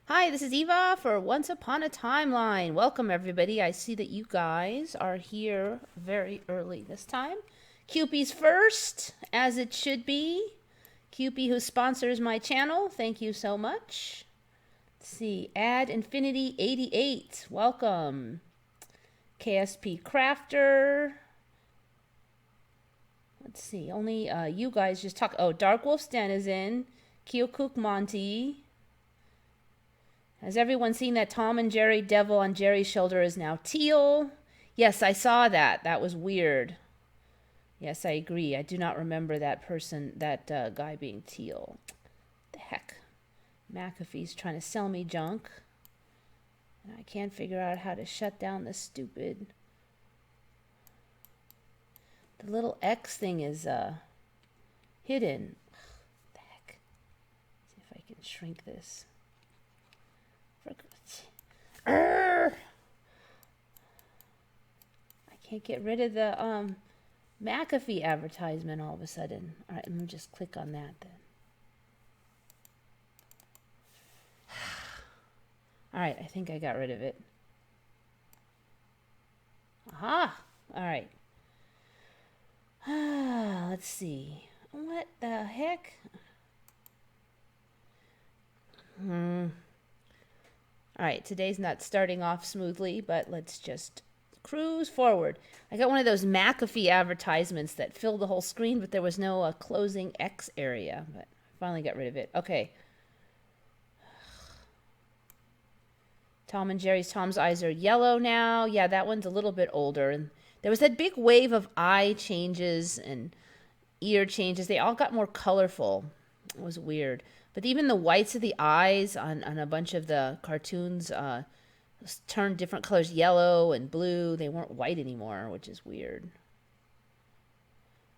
Hi, this is Eva for Once Upon a Timeline. Welcome, everybody. I see that you guys are here very early this time. Cupie's first, as it should be. Cupie, who sponsors my channel, thank you so much. Let's see, Ad Infinity 88, welcome. KSP Crafter. Let's see, only you guys just talk. Oh, Dark Wolf's Den is in. Kyokuk Monty. Has everyone seen that Tom and Jerry devil on Jerry's shoulder is now teal? Yes, I saw that. That was weird. Yes, I agree. I do not remember that person, that guy being teal. The heck? McAfee's trying to sell me junk. And I can't figure out how to shut down this stupid... The little X thing is hidden. The heck? Let's see if I can shrink this. I can't get rid of the McAfee advertisement all of a sudden. All right, let me just click on that then. All right, I think I got rid of it. Aha! All right. Let's see. What the heck? All right, today's not starting off smoothly, but let's just cruise forward. I got one of those McAfee advertisements that filled the whole screen, but there was no closing X area. But I finally got rid of it. Okay. Tom and Jerry's Tom's eyes are yellow now. Yeah, that one's a little bit older. And there was that big wave of eye changes and ear changes. They all got more colorful. It was weird. But even the whites of the eyes on a bunch of the cartoons turned different colors, yellow and blue. They weren't white anymore, which is weird.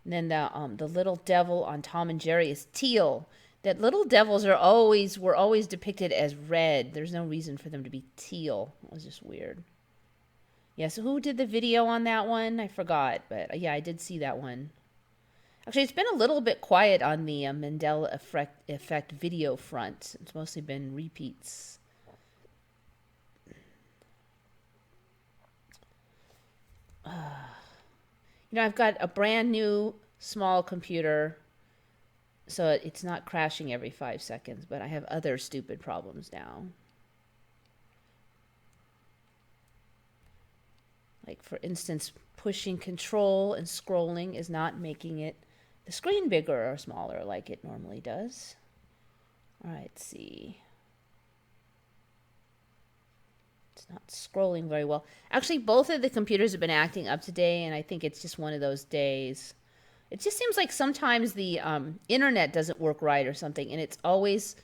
And then the little devil on Tom and Jerry is teal. That little devils were always depicted as red. There's no reason for them to be teal. It was just weird. Yeah, so who did the video on that one? I forgot, but yeah, I did see that one. Actually, it's been a little bit quiet on the Mandela Effect video front. It's mostly been repeats. I've got a brand new small computer, so it's not crashing every 5 seconds, but I have other stupid problems now. Like, for instance, pushing control and scrolling is not making it the screen bigger or smaller like it normally does. All right, let's see. It's not scrolling very well. Actually, both of the computers have been acting up today, and I think it's just one of those days. It just seems like sometimes the internet doesn't work right or something, and it's always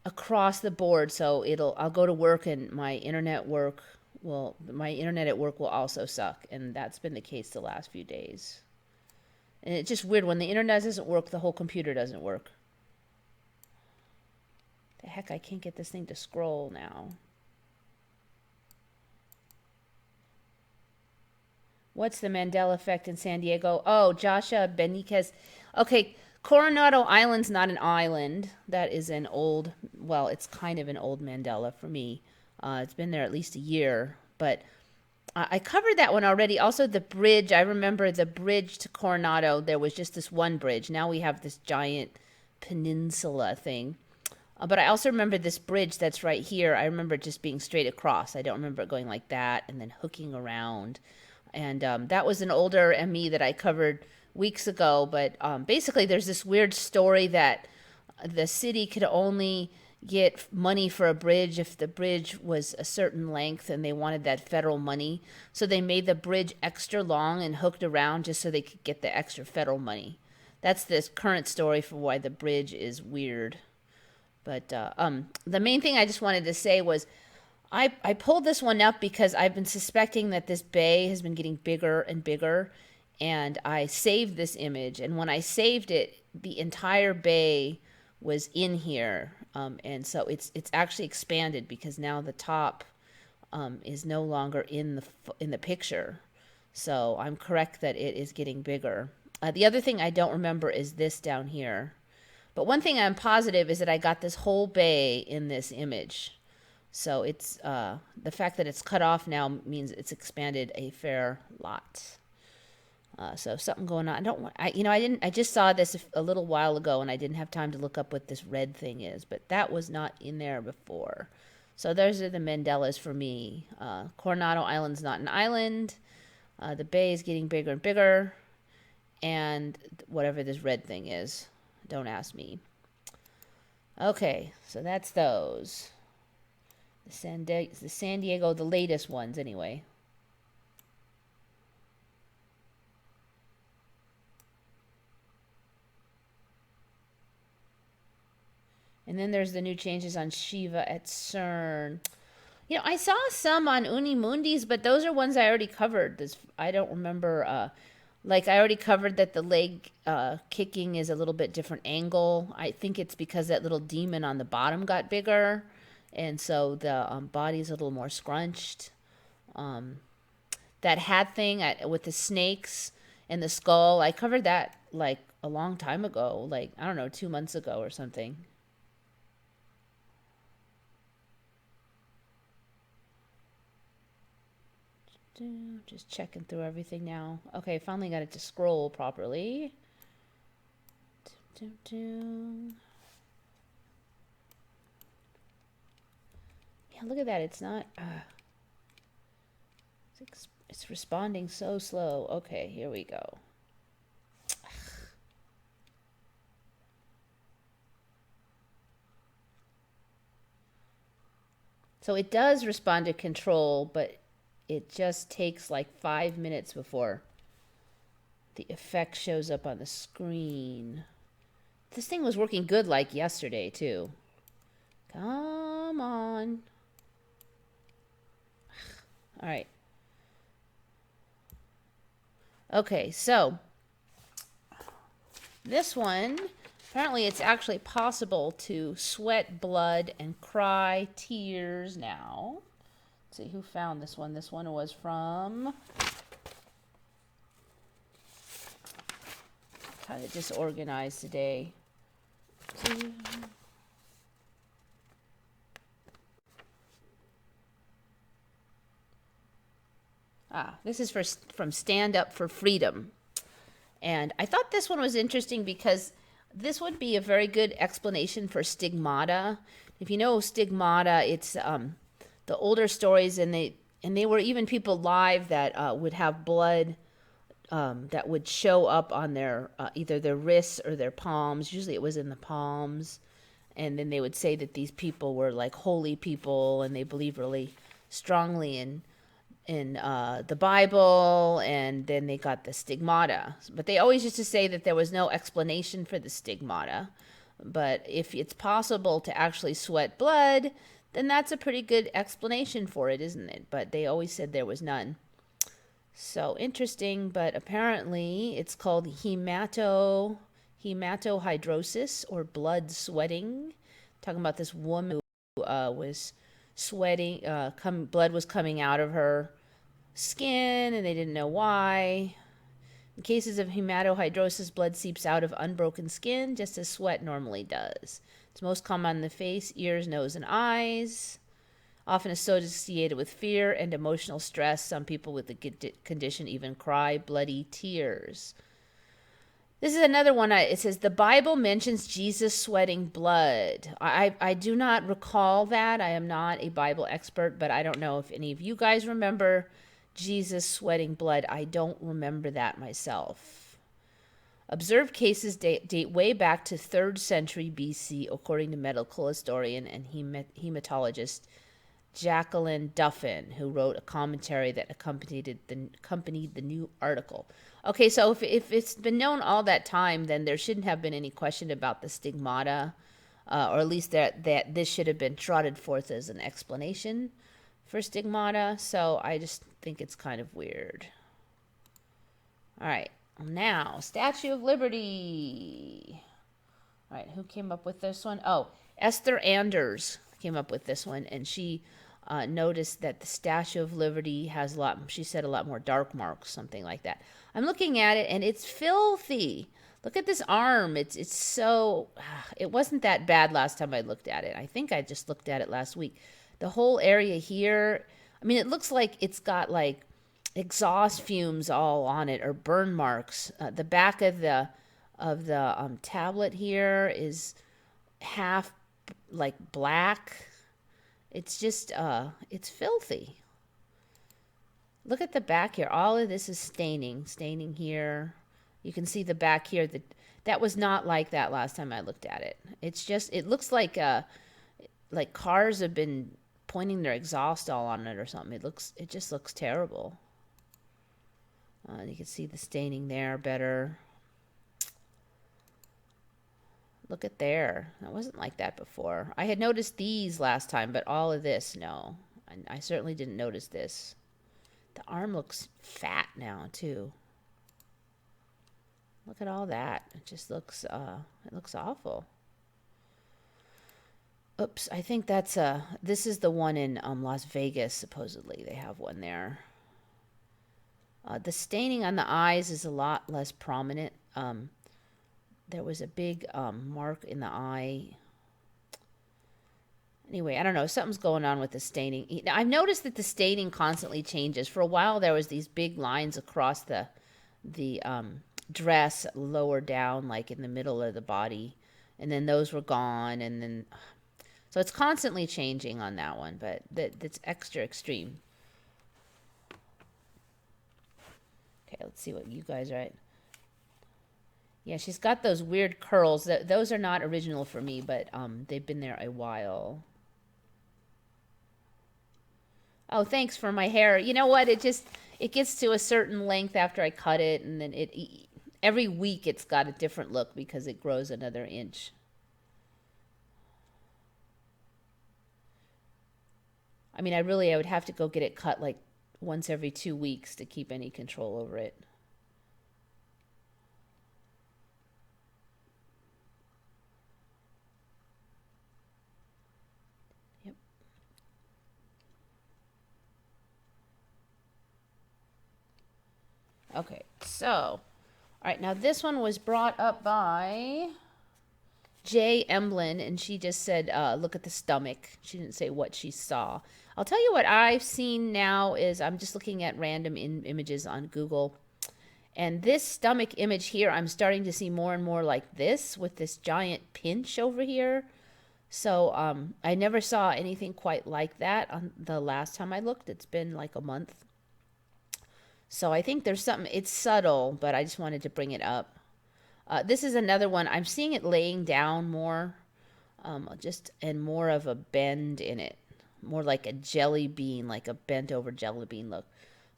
across the board. So I'll go to work and my internet at work will also suck, and that's been the case the last few days. And it's just weird. When the internet doesn't work, the whole computer doesn't work. The heck, I can't get this thing to scroll now. What's the Mandela effect in San Diego? Oh, Joshua Beniquez. Okay, Coronado Island's not an island. That is an old, well, it's kind of an old Mandela for me. It's been there at least a year, but I covered that one already. Also, the bridge. I remember the bridge to Coronado. There was just this one bridge. Now we have this giant peninsula thing. But I also remember this bridge that's right here. I remember it just being straight across. I don't remember it going like that and then hooking around. And that was an older ME that I covered weeks ago. But basically, there's this weird story that the city could only get money for a bridge if the bridge was a certain length, and they wanted that federal money. So they made the bridge extra long and hooked around just so they could get the extra federal money. That's this current story for why the bridge is weird. But the main thing I just wanted to say was I pulled this one up because I've been suspecting that this bay has been getting bigger and bigger, and I saved this image. And when I saved it, the entire bay was in here, and so it's actually expanded because now the top is no longer in the picture. So I'm correct that it is getting bigger. The other thing I don't remember is this down here. But one thing I'm positive is that I got this whole bay in this image. So it's the fact that it's cut off now means it's expanded a fair lot. So something going on. I don't want. I didn't. I just saw this a little while ago, and I didn't have time to look up what this red thing is. But that was not in there before. So those are the Mandelas for me. Coronado Island's not an island. The bay is getting bigger and bigger, and whatever this red thing is, don't ask me. Okay, so that's those. The San Diego, the latest ones anyway. And then there's the new changes on Shiva at CERN. I saw some on Unimundis, but those are ones I already covered. I don't remember. I already covered that the leg kicking is a little bit different angle. I think it's because that little demon on the bottom got bigger, and so the body's a little more scrunched. That hat thing with the snakes and the skull, I covered that like a long time ago, like I don't know, 2 months ago or something. Just checking through everything now. Okay, finally got it to scroll properly. Yeah, look at that. It's not. It's responding so slow. Okay, here we go. So it does respond to control, but it just takes like 5 minutes before the effect shows up on the screen. This thing was working good like yesterday too. Come on. All right. Okay, so this one, apparently it's actually possible to sweat blood and cry tears now. Let's see who found this one. This one was from kind of disorganized today. This is from Stand Up for Freedom. And I thought this one was interesting because this would be a very good explanation for stigmata. If you know stigmata, it's the older stories, and they were even people live that would have blood that would show up on their either their wrists or their palms. Usually it was in the palms. And then they would say that these people were like holy people, and they believed really strongly in the Bible, and then they got the stigmata. But they always used to say that there was no explanation for the stigmata. But if it's possible to actually sweat blood, then that's a pretty good explanation for it, isn't it? But they always said there was none. So interesting, but apparently it's called hematohydrosis, or blood sweating. Talking about this woman who was sweating, blood was coming out of her skin, and they didn't know why. In cases of hematohydrosis, blood seeps out of unbroken skin, just as sweat normally does. It's most common on the face, ears, nose, and eyes. Often associated with fear and emotional stress. Some people with the condition even cry bloody tears. This is another one. It says, the Bible mentions Jesus sweating blood. I do not recall that. I am not a Bible expert, but I don't know if any of you guys remember Jesus sweating blood. I don't remember that myself. Observed cases date way back to 3rd century BC, according to medical historian and hematologist Jacqueline Duffin, who wrote a commentary that accompanied the new article. Okay, so if it's been known all that time, then there shouldn't have been any question about the stigmata, or at least that this should have been trotted forth as an explanation for stigmata. So I just think it's kind of weird. All right, now Statue of Liberty. All right, who came up with this one? Oh, Esther Anders came up with this one, and she noticed that the Statue of Liberty has she said a lot more dark marks, something like that. I'm looking at it, and it's filthy. Look at this arm. It's so, it wasn't that bad last time I looked at it. I think I just looked at it last week. The whole area here, I mean, it looks like it's got like exhaust fumes all on it or burn marks. The back of the tablet here is half like black. It's just it's filthy. Look at the back here. All of this is staining here. You can see the back here. That was not like that last time I looked at it. It's just, it looks like cars have been pointing their exhaust all on it or something. It just looks terrible. You can see the staining there better. Look at there. That wasn't like that before. I had noticed these last time, but all of this, no. I certainly didn't notice this. The arm looks fat now, too. Look at all that. It just looks, it looks awful. Oops, I think that's, this is the one in Las Vegas, supposedly. They have one there. The staining on the eyes is a lot less prominent. There was a big mark in the eye. Anyway, I don't know. Something's going on with the staining. I've noticed that the staining constantly changes. For a while, there was these big lines across the dress lower down, like in the middle of the body. And then those were gone. And then, so it's constantly changing on that one. But that's extra extreme. Okay, let's see what you guys are at. Yeah, she's got those weird curls. Those are not original for me, but they've been there a while. Oh, thanks for my hair. You know what? It gets to a certain length after I cut it, and then every week it's got a different look because it grows another inch. I mean, I would have to go get it cut like once every 2 weeks to keep any control over it. Okay, so, all right, now this one was brought up by Jay Emblin, and she just said, look at the stomach. She didn't say what she saw. I'll tell you what I've seen now is I'm just looking at random images on Google, and this stomach image here, I'm starting to see more and more like this with this giant pinch over here. So I never saw anything quite like that on the last time I looked. It's been like a month. So I think there's something, it's subtle, but I just wanted to bring it up. This is another one. I'm seeing it laying down more, and more of a bend in it. More like a jelly bean, like a bent over jelly bean look.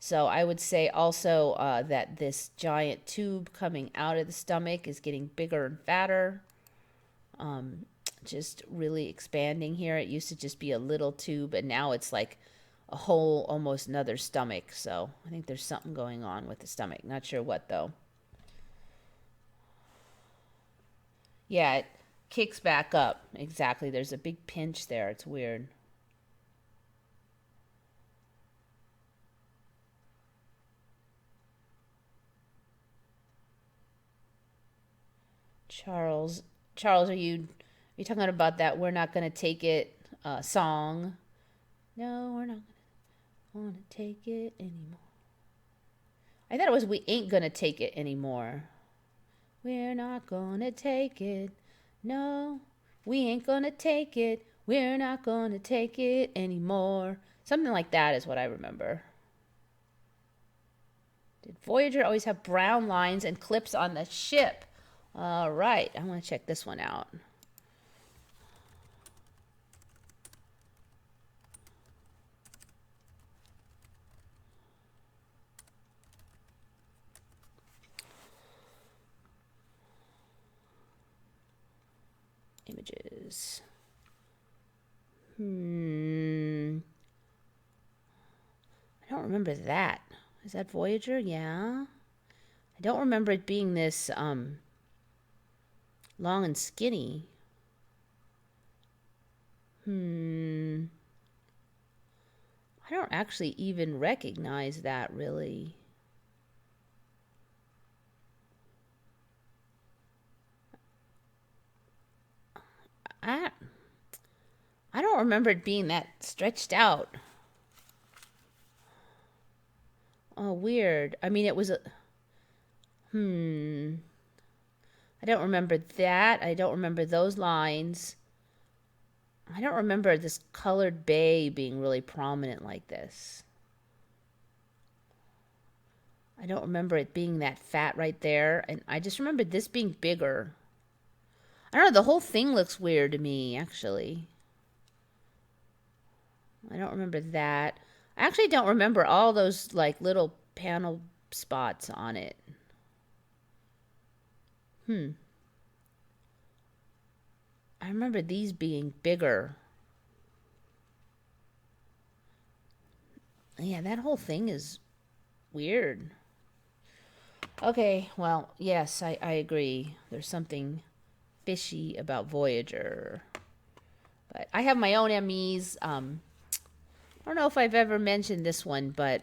So I would say also that this giant tube coming out of the stomach is getting bigger and fatter. Just really expanding here. It used to just be a little tube, and now it's like a whole, almost another stomach. So I think there's something going on with the stomach. Not sure what, though. Yeah, it kicks back up. Exactly. There's a big pinch there. It's weird. Charles, are you talking about that "We're Not Gonna Take It" song? No, we're not gonna take it anymore. I thought it was "We Ain't Gonna Take It Anymore." We're not gonna take it. No, we ain't gonna take it. We're not gonna take it anymore. Something like that is what I remember. Did Voyager always have brown lines and clips on the ship? All right, I want to check this one out. Images. I don't remember that. Is that Voyager? Yeah. I don't remember it being this long and skinny. I don't actually even recognize that, really. I don't remember it being that stretched out. Oh, weird. I mean, it was a... I don't remember that. I don't remember those lines. I don't remember this colored bay being really prominent like this. I don't remember it being that fat right there. And I just remember this being bigger. I don't know. The whole thing looks weird to me, actually. I don't remember that. I actually don't remember all those, like, little panel spots on it. I remember these being bigger. Yeah, that whole thing is weird. Okay, well, yes, I agree. There's something fishy about Voyager. But I have my own MEs. I don't know if I've ever mentioned this one, but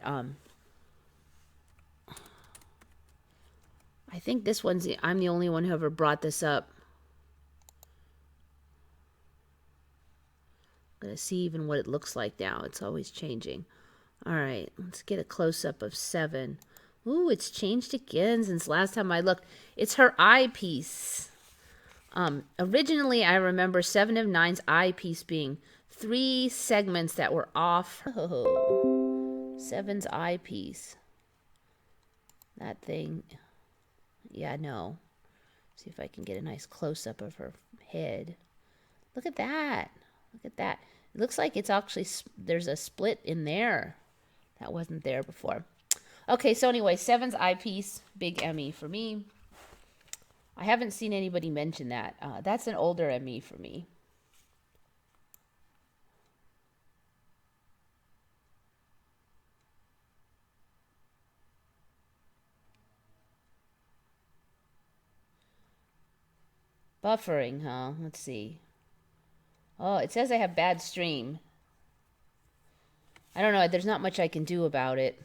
I think this one's I'm the only one who ever brought this up. I'm going to see even what it looks like now. It's always changing. All right, let's get a close-up of 7. Ooh, it's changed again since last time I looked. It's her eyepiece. Originally, I remember 7 of 9's eyepiece being 3 segments that were off. Oh, 7's eyepiece. That thing. Yeah, no. See if I can get a nice close-up of her head. Look at that. Look at that. It looks like it's actually, there's a split in there. That wasn't there before. Okay, so anyway, 7's eyepiece, big ME for me. I haven't seen anybody mention that. That's an older ME for me. Buffering, huh? Let's see. Oh, it says I have bad stream. I don't know. There's not much I can do about it.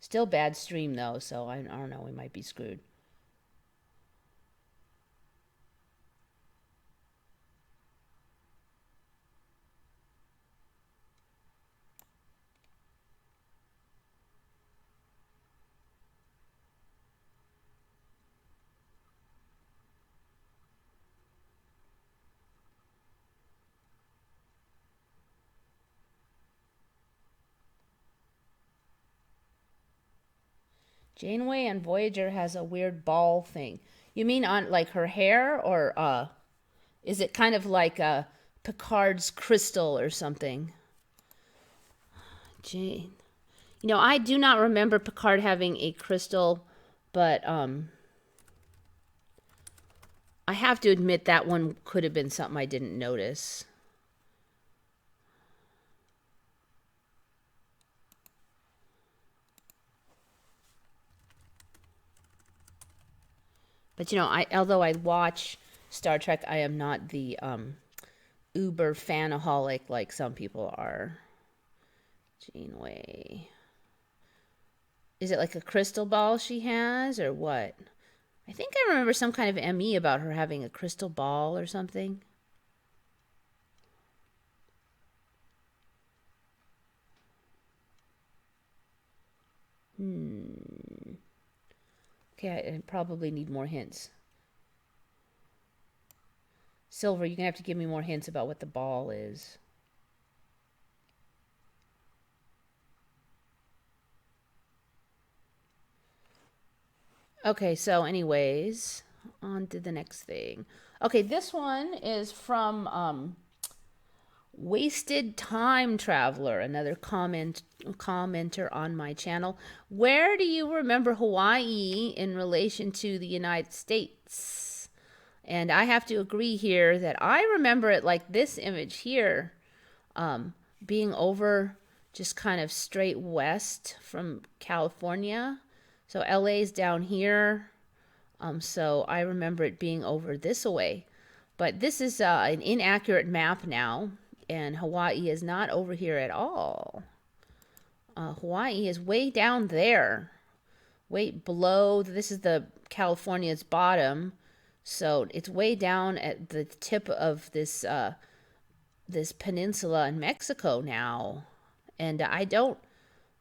Still bad stream, though, so I don't know. We might be screwed. Janeway on Voyager has a weird ball thing. You mean on like her hair, or is it kind of like Picard's crystal or something? Jane. You know, I do not remember Picard having a crystal, but I have to admit that one could have been something I didn't notice. But, you know, although I watch Star Trek, I am not the uber fanaholic like some people are. Janeway. Is it like a crystal ball she has, or what? I think I remember some kind of ME about her having a crystal ball or something. Okay, I probably need more hints. Silver, you're going to have to give me more hints about what the ball is. Okay, so anyways, on to the next thing. Okay, this one is from Wasted Time Traveler, another commenter on my channel. Where do you remember Hawaii in relation to the United States? And I have to agree here that I remember it like this image here, being over just kind of straight west from California. So LA's down here. So I remember it being over this way. But this is an inaccurate map now. And Hawaii is not over here at all. Hawaii is way down there. way below. This is the California's bottom, so it's way down at the tip of this peninsula in Mexico now, and I don't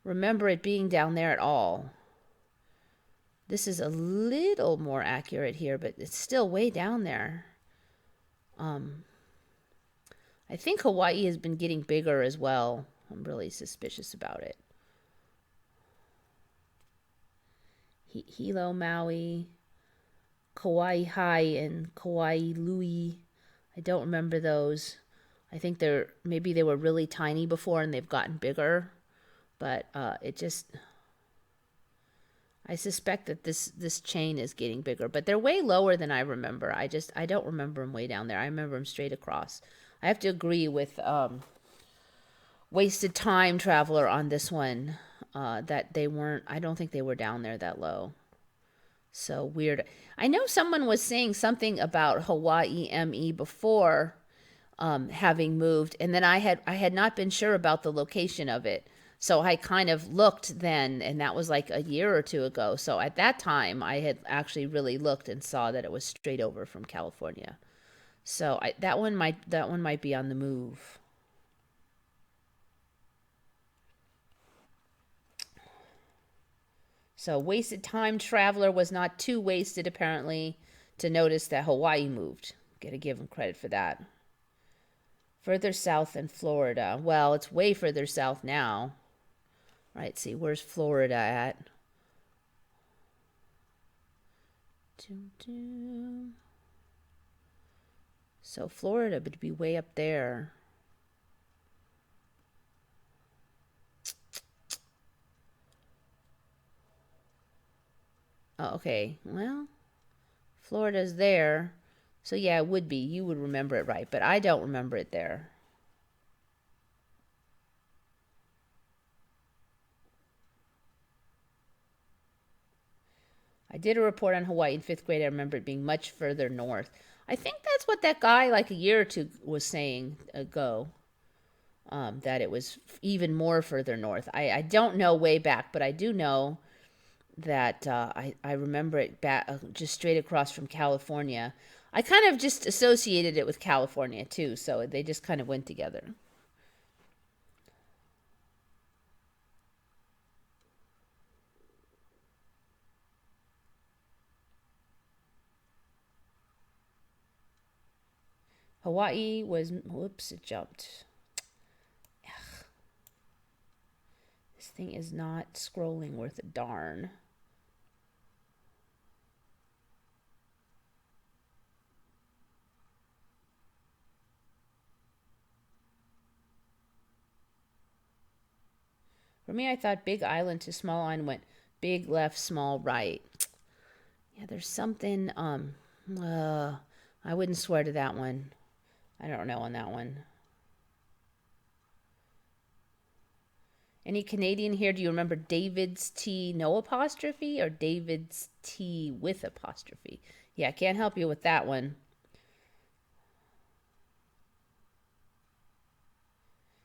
remember it being down there at all. This is a little more accurate here, but it's still way down there. I think Hawaii has been getting bigger as well. I'm really suspicious about it. Hilo, Maui, Kauai High, and Kauai Lui. I don't remember those. I think maybe they were really tiny before and they've gotten bigger. But I suspect that this chain is getting bigger. But they're way lower than I remember. I don't remember them way down there. I remember them straight across. I have to agree with Wasted Time Traveler on this one. That they weren't, I don't think they were down there that low. So weird. I know someone was saying something about Hawaii ME before having moved, and then I had not been sure about the location of it. So I kind of looked then, and that was like a year or two ago. So at that time, I had actually really looked and saw that it was straight over from California. So that one might be on the move. So Wasted Time Traveler was not too wasted, apparently, to notice that Hawaii moved. Gotta give him credit for that. Further south than Florida. Well, it's way further south now. Right, see, where's Florida at? So Florida would be way up there. Oh, okay, well, Florida's there. So yeah, it would be. You would remember it right, but I don't remember it there. I did a report on Hawaii in 5th grade. I remember it being much further north. I think that's what that guy like a year or two was saying ago. That it was even more further north. I don't know way back, but I do know that I remember it back just straight across from California. I kind of just associated it with California too, so they just kind of went together. Hawaii was, whoops, it jumped. Ugh. This thing is not scrolling worth a darn. For me, I thought big island to small island went big left, small right. Yeah, there's something, I wouldn't swear to that one. I don't know on that one. Any Canadian here? Do you remember David's T no apostrophe or David's T with apostrophe? Yeah, I can't help you with that one.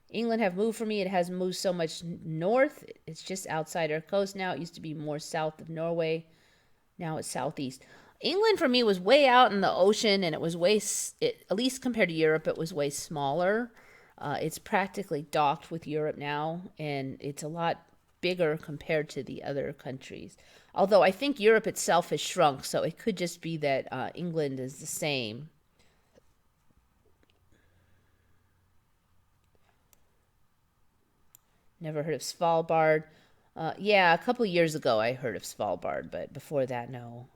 England have moved for me. It has moved so much north. It's just outside our coast now. It used to be more south of Norway. Now it's southeast. England for me was way out in the ocean, and it was at least compared to Europe, it was way smaller. It's practically docked with Europe now, and it's a lot bigger compared to the other countries. Although I think Europe itself has shrunk, so it could just be that England is the same. Never heard of Svalbard. Yeah, a couple years ago I heard of Svalbard, but before that, no.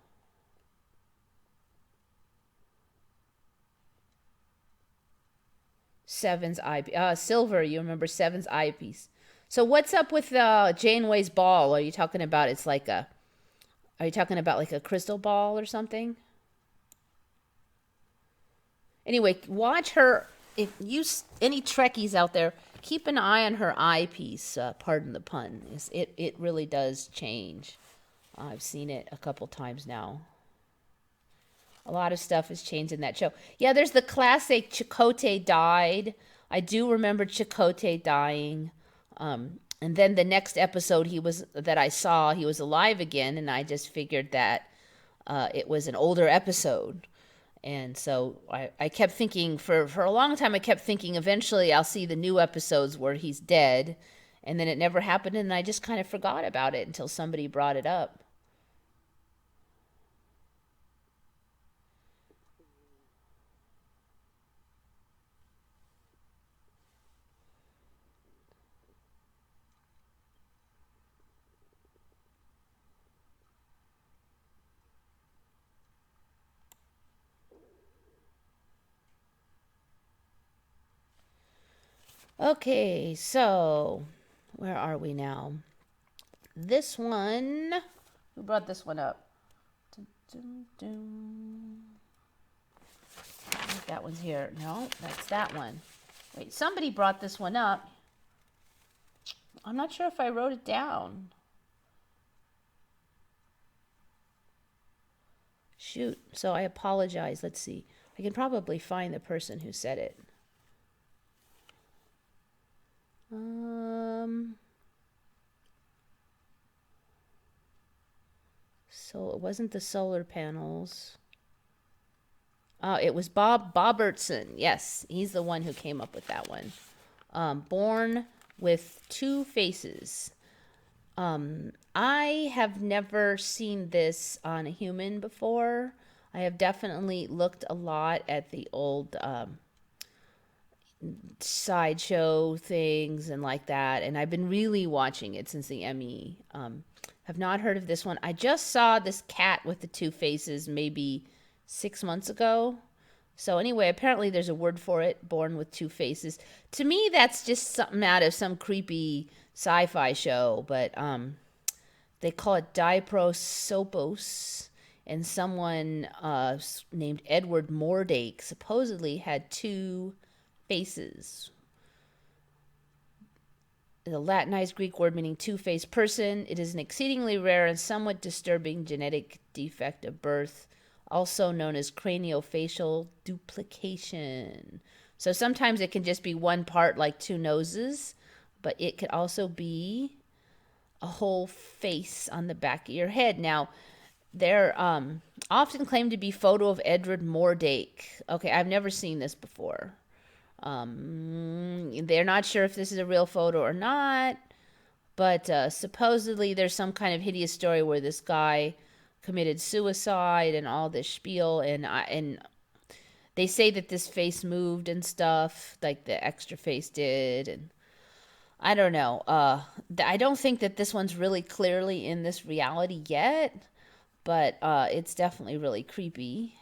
Seven's eyepiece. Silver, you remember Seven's eyepiece. So what's up with Janeway's ball? Are you talking about are you talking about like a crystal ball or something? Anyway, watch her. If you any Trekkies out there, keep an eye on her eyepiece. Pardon the pun. It really does change. I've seen it a couple times now. A lot of stuff has changed in that show. Yeah, there's the classic Chakotay died. I do remember Chakotay dying. And then the next episode that I saw, he was alive again, and I just figured that it was an older episode. And so I kept thinking for a long time, I kept thinking eventually I'll see the new episodes where he's dead. And then it never happened, and I just kind of forgot about it until somebody brought it up. Okay, so where are we now? This one, who brought this one up? Dun, dun, dun. I think that one's here. No, that's that one. Wait, somebody brought this one up. I'm not sure if I wrote it down. Shoot, so I apologize. Let's see. I can probably find the person who said it. So it wasn't the solar panels. It was Bob Bobertson. Yes, he's the one who came up with that one. Born with two faces. I have never seen this on a human before. I have definitely looked a lot at the old sideshow things and like that, and I've been really watching it since the Emmy. Have not heard of this one. I just saw this cat with the two faces maybe 6 months ago. So anyway, apparently there's a word for it, born with two faces. To me, that's just something out of some creepy sci-fi show, but they call it diprosopos, and someone named Edward Mordake supposedly had two faces. The Latinized Greek word meaning two-faced person. It is an exceedingly rare and somewhat disturbing genetic defect of birth, also known as craniofacial duplication. So sometimes it can just be one part, like two noses, but it could also be a whole face on the back of your head. Now, they're often claimed to be photo of Edward Mordake. Okay, I've never seen this before. They're not sure if this is a real photo or not, but supposedly there's some kind of hideous story where this guy committed suicide and all this spiel, and they say that this face moved and stuff, like the extra face did, and I don't know. I don't think that this one's really clearly in this reality yet, but it's definitely really creepy.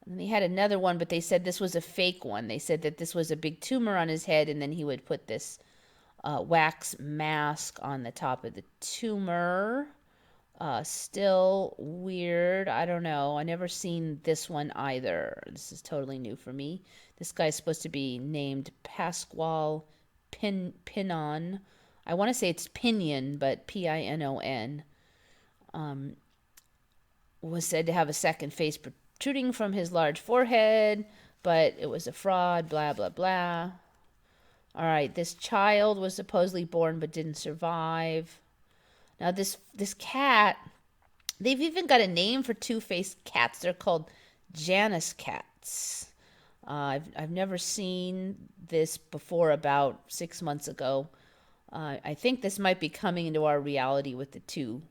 And they had another one, but they said this was a fake one. They said that this was a big tumor on his head, and then he would put this wax mask on the top of the tumor. Still weird. I don't know. I never seen this one either. This is totally new for me. This guy's supposed to be named Pasquale Pinon. I want to say it's Pinion, but Pinon. Was said to have a second face protruding from his large forehead, but it was a fraud, blah, blah, blah. All right, this child was supposedly born but didn't survive. Now, this cat, they've even got a name for two-faced cats. They're called Janus cats. I've never seen this before about 6 months ago. I think this might be coming into our reality with the two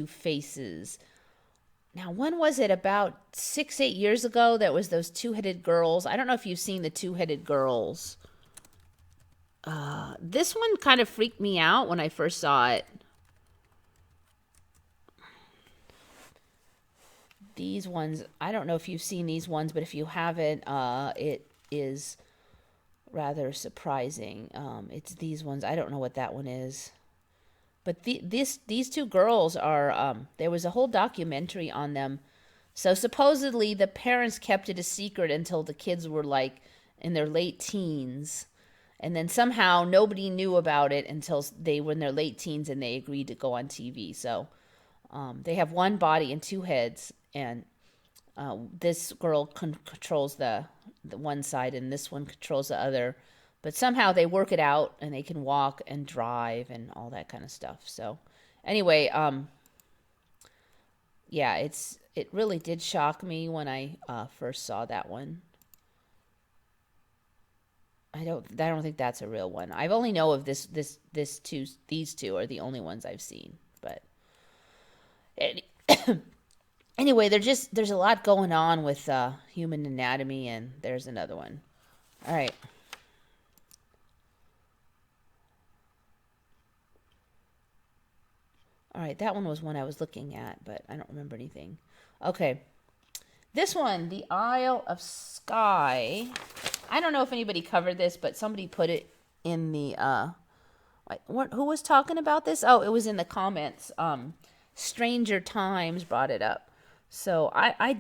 faces. Now, when was it? About 6-8 years ago, that was those two-headed girls. I don't know if you've seen the two-headed girls. This one kind of freaked me out when I first saw it. These ones, I don't know if you've seen these ones, but if you haven't, it is rather surprising. It's these ones. I don't know what that one is. But these two girls are, there was a whole documentary on them. So supposedly the parents kept it a secret until the kids were like in their late teens. And then somehow nobody knew about it until they were in their late teens and they agreed to go on TV. So they have one body and two heads. And this girl controls the one side and this one controls the other. but somehow they work it out and they can walk and drive and all that kind of stuff. So anyway, yeah, it really did shock me when I first saw that one. I don't think that's a real one. I only know of these two are the only ones I've seen. But anyway, there's a lot going on with human anatomy, and there's another one. All right. All right, that one was one I was looking at, but I don't remember anything. Okay. This one, the Isle of Skye. I don't know if anybody covered this, but somebody put it in the who was talking about this? Oh, it was in the comments. Stranger Times brought it up. So I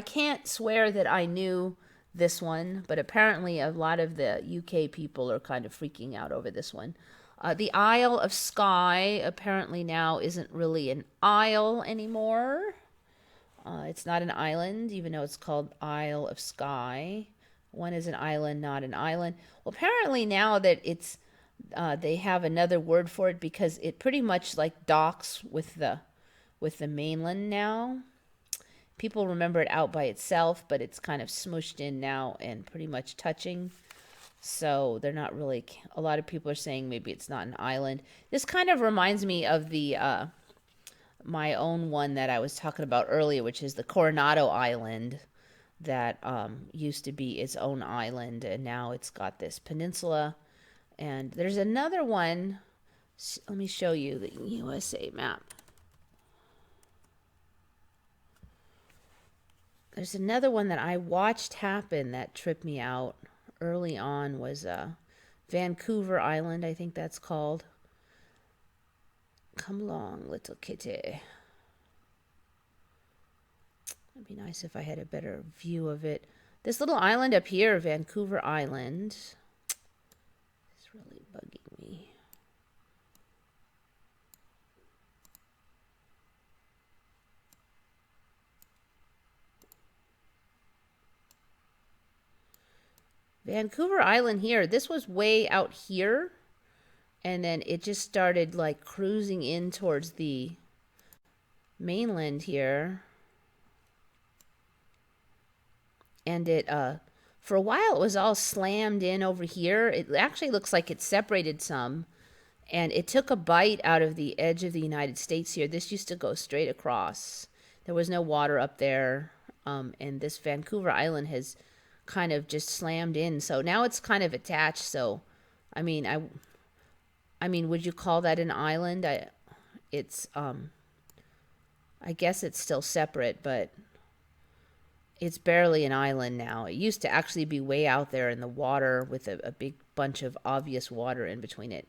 can't swear that I knew this one, but apparently a lot of the UK people are kind of freaking out over this one. The Isle of Skye apparently now isn't really an isle anymore. It's not an island, even though it's called Isle of Skye. One is an island, not an island. Well, apparently now that it's, they have another word for it because it pretty much like docks with the mainland now. People remember it out by itself, but it's kind of smooshed in now and pretty much touching. So they're not really. A lot of people are saying maybe it's not an island. This kind of reminds me of the my own one that I was talking about earlier, which is the Coronado Island that used to be its own island, and now it's got this peninsula. And there's another one. Let me show you the USA map. There's another one that I watched happen that tripped me out early on, was Vancouver Island, I think that's called. Come along, little kitty. It'd be nice if I had a better view of it. This little island up here, Vancouver Island, is really bugging me. Vancouver Island here, this was way out here, and then it just started like cruising in towards the mainland here. And it for a while it was all slammed in over here. It actually looks like it separated some, and it took a bite out of the edge of the United States here. This used to go straight across. There was no water up there, and this Vancouver Island has kind of just slammed in. So now it's kind of attached. So, I mean, would you call that an island? I guess it's still separate, but it's barely an island now. It used to actually be way out there in the water with a big bunch of obvious water in between it.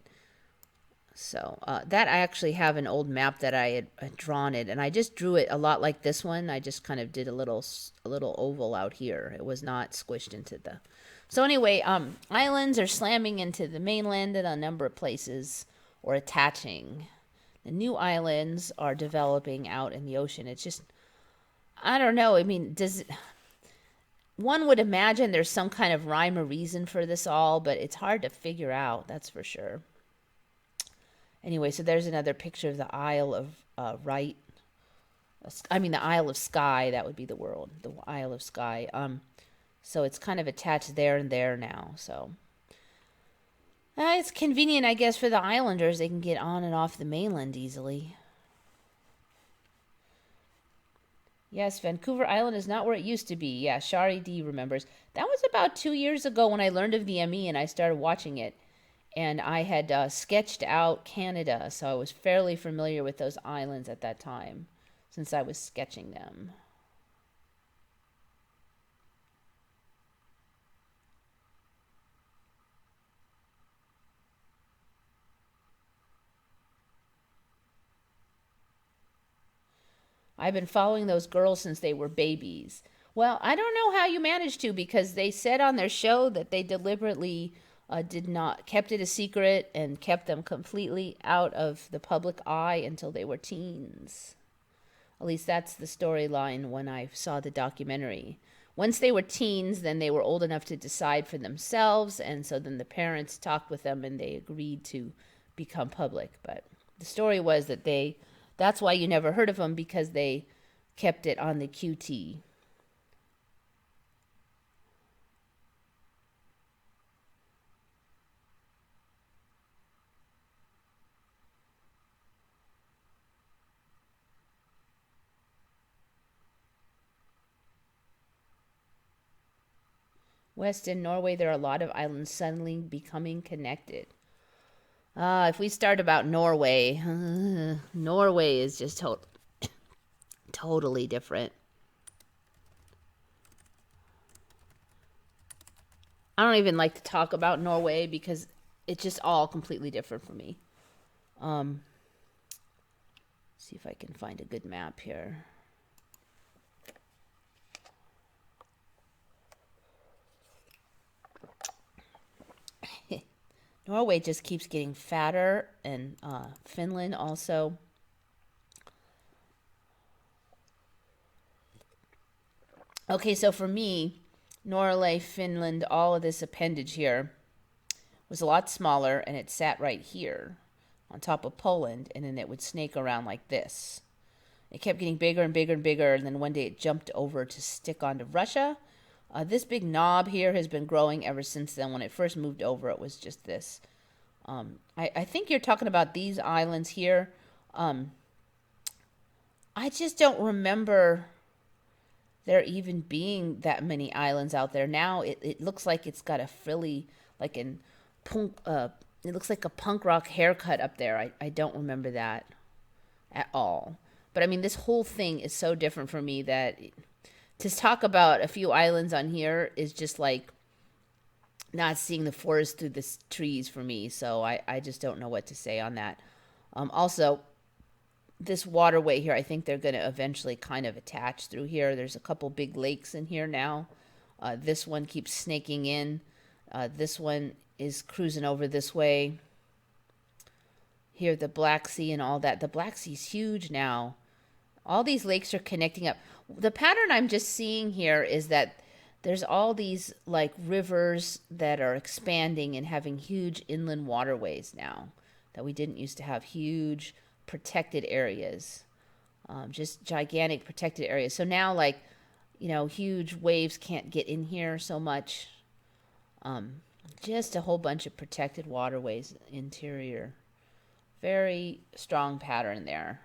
So that I actually have an old map that I had drawn it, and I just drew it a lot like this one. I just kind of did a little oval out here. It was not squished into the. So anyway, islands are slamming into the mainland in a number of places, or attaching. The new islands are developing out in the ocean. It's just, I don't know. I mean, one would imagine there's some kind of rhyme or reason for this all, but it's hard to figure out. That's for sure. Anyway, so there's another picture of the Isle of the Isle of Skye. That would be the Isle of Skye. So it's kind of attached there and there now. So it's convenient, I guess, for the islanders. They can get on and off the mainland easily. Yes, Vancouver Island is not where it used to be. Yeah, Shari D remembers. That was about 2 years ago when I learned of the ME and I started watching it. And I had sketched out Canada, so I was fairly familiar with those islands at that time, since I was sketching them. I've been following those girls since they were babies. Well, I don't know how you managed to, because they said on their show that they deliberately kept it a secret and kept them completely out of the public eye until they were teens. At least that's the storyline when I saw the documentary. once they were teens, then they were old enough to decide for themselves. And so then the parents talked with them and they agreed to become public. But the story was that that's why you never heard of them, because they kept it on the QT. West in Norway, there are a lot of islands suddenly becoming connected. If we start about Norway, Norway is just totally different. I don't even like to talk about Norway because it's just all completely different for me. See if I can find a good map here. Norway just keeps getting fatter, and Finland also. Okay, so for me, Norway, Finland, all of this appendage here was a lot smaller, and it sat right here on top of Poland, and then it would snake around like this. It kept getting bigger and bigger and bigger, and then one day it jumped over to stick onto Russia. This big knob here has been growing ever since then. When it first moved over, it was just this. I think you're talking about these islands here. I just don't remember there even being that many islands out there. Now it looks like it's got a frilly, like in punk, it looks like a punk rock haircut up there. I don't remember that at all. But I mean, this whole thing is so different for me that to talk about a few islands on here is just like not seeing the forest through the trees for me. So I just don't know what to say on that. Also, this waterway here, I think they're going to eventually kind of attach through here. There's a couple big lakes in here now. This one keeps snaking in. This one is cruising over this way. Here, the Black Sea and all that. The Black Sea's huge now. All these lakes are connecting up. The pattern I'm just seeing here is that there's all these like rivers that are expanding and having huge inland waterways now that we didn't used to have. Huge protected areas, just gigantic protected areas. So now, like, you know, huge waves can't get in here so much. Just a whole bunch of protected waterways interior. Very strong pattern there.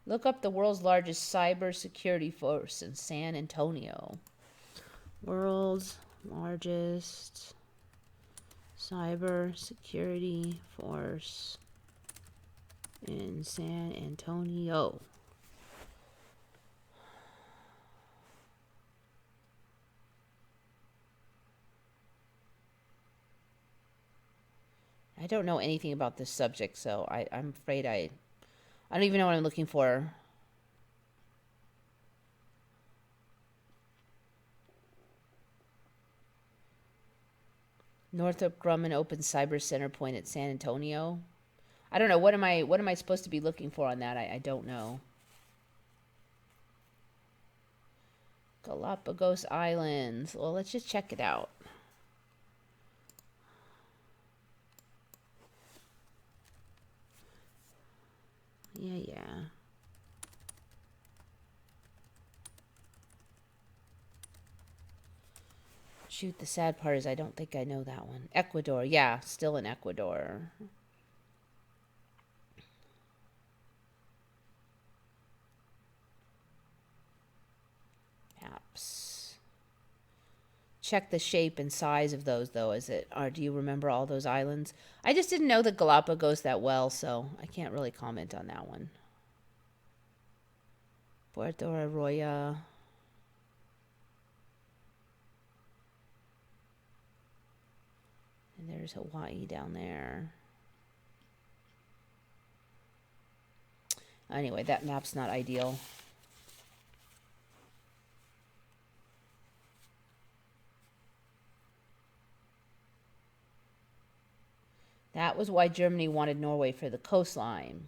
Look up the world's largest cybersecurity force in San Antonio. World's largest cybersecurity force in San Antonio. I don't know anything about this subject, so I'm afraid I don't even know what I'm looking for. Northrop Grumman open cyber center point at San Antonio. I don't know. What am I supposed to be looking for on that? I don't know. Galapagos Islands. Well, let's just check it out. Yeah. Shoot, the sad part is I don't think I know that one. Ecuador. Yeah, still in Ecuador. Maps. Check the shape and size of those, though. Do you remember all those islands? I just didn't know the Galapagos that well, so I can't really comment on that one. Puerto Arroyo. And there's Hawaii down there. Anyway, that map's not ideal. that was why Germany wanted Norway for the coastline.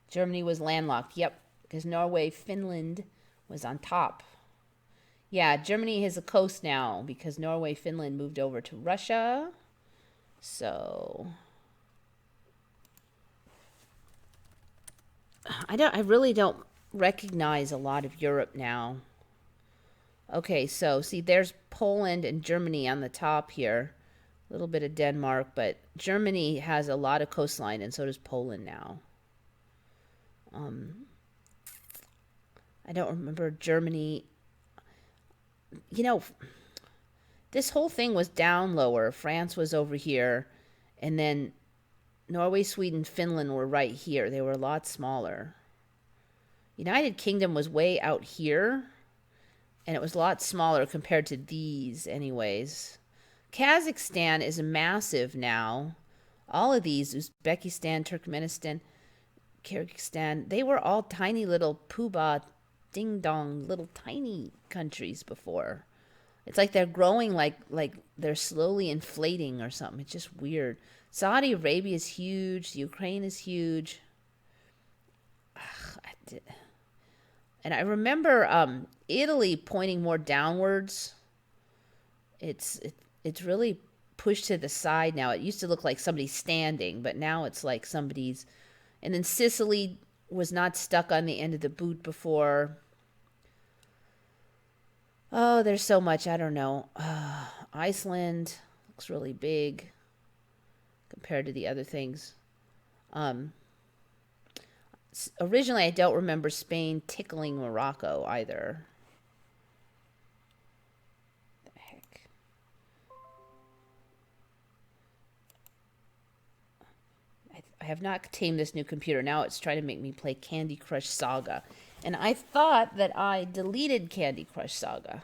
Germany was landlocked. Yep, because Norway, Finland was on top. Yeah, Germany has a coast now because Norway, Finland moved over to Russia. So I really don't recognize a lot of Europe now. Okay, so see there's Poland and Germany on the top here. A little bit of Denmark, but Germany has a lot of coastline and so does Poland now. I don't remember Germany. You know, this whole thing was down lower. France was over here, and then Norway, Sweden, Finland were right here. They were a lot smaller. United Kingdom was way out here, and it was a lot smaller compared to these anyways. Kazakhstan is massive now. All of these, Uzbekistan, Turkmenistan, Kyrgyzstan, they were all tiny little poobah, ding-dong, little tiny countries before. It's like they're growing like they're slowly inflating or something. It's just weird. Saudi Arabia is huge. Ukraine is huge. And I remember Italy pointing more downwards. It's really pushed to the side now. It used to look like somebody's standing, but now it's like somebody's. And then Sicily was not stuck on the end of the boot before. Oh, there's so much. I don't know. Iceland looks really big compared to the other things. Originally, I don't remember Spain tickling Morocco either. The heck? I have not tamed this new computer. Now it's trying to make me play Candy Crush Saga. And I thought that I deleted Candy Crush Saga.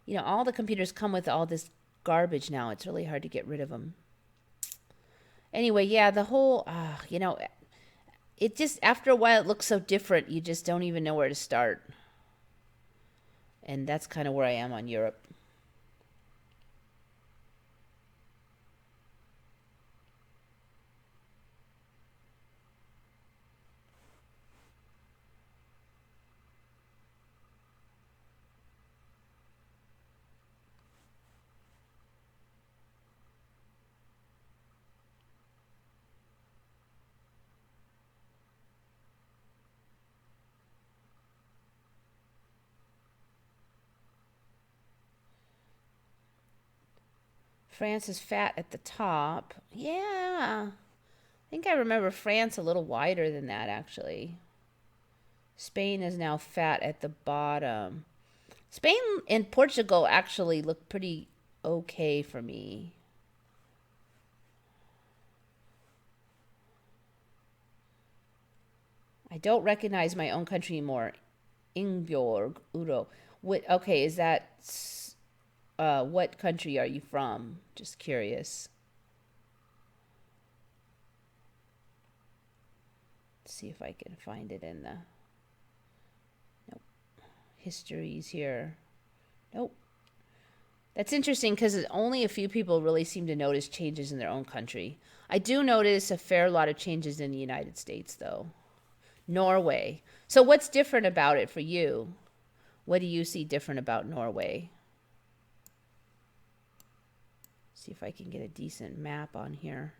You know, all the computers come with all this garbage now. It's really hard to get rid of them. Anyway, yeah, the whole, you know, it just, after a while, it looks so different. You just don't even know where to start. And that's kind of where I am on Europe. France is fat at the top. Yeah. I think I remember France a little wider than that, actually. Spain is now fat at the bottom. Spain and Portugal actually look pretty okay for me. I don't recognize my own country anymore. Ingeborg, Udo. Okay, is that... what country are you from? Just curious. Let's see if I can find it in the... Nope. Histories here. Nope. That's interesting because only a few people really seem to notice changes in their own country. I do notice a fair lot of changes in the United States, though. Norway. So what's different about it for you? What do you see different about Norway? See if I can get a decent map on here.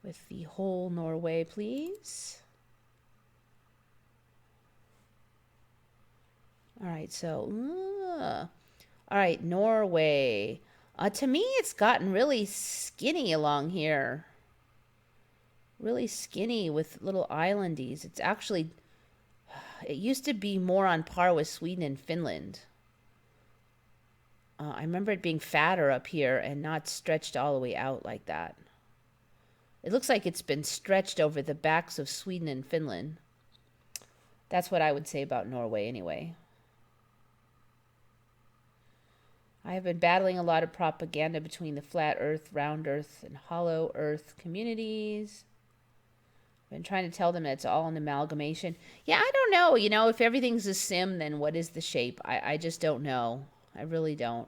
With the whole Norway, please. All right, so, all right, Norway. To me, it's gotten really skinny along here. Really skinny with little islandies. It's actually, it used to be more on par with Sweden and Finland. I remember it being fatter up here and not stretched all the way out like that. It looks like it's been stretched over the backs of Sweden and Finland. That's what I would say about Norway anyway. I have been battling a lot of propaganda between the flat earth, round earth, and hollow earth communities. Been trying to tell them that it's all an amalgamation. Yeah, I don't know. If everything's a sim, then what is the shape? I just don't know. I really don't.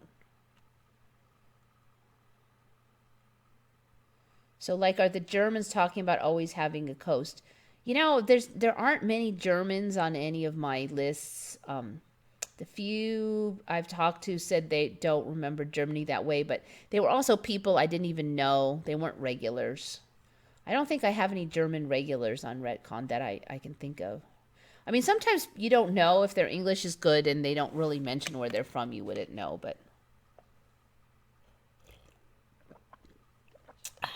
So, like, are the Germans talking about always having a coast? There aren't many Germans on any of my lists. The few I've talked to said they don't remember Germany that way, but they were also people I didn't even know. They weren't regulars. I don't think I have any German regulars on Retcon that I can think of. I mean, sometimes you don't know if their English is good and they don't really mention where they're from. You wouldn't know, but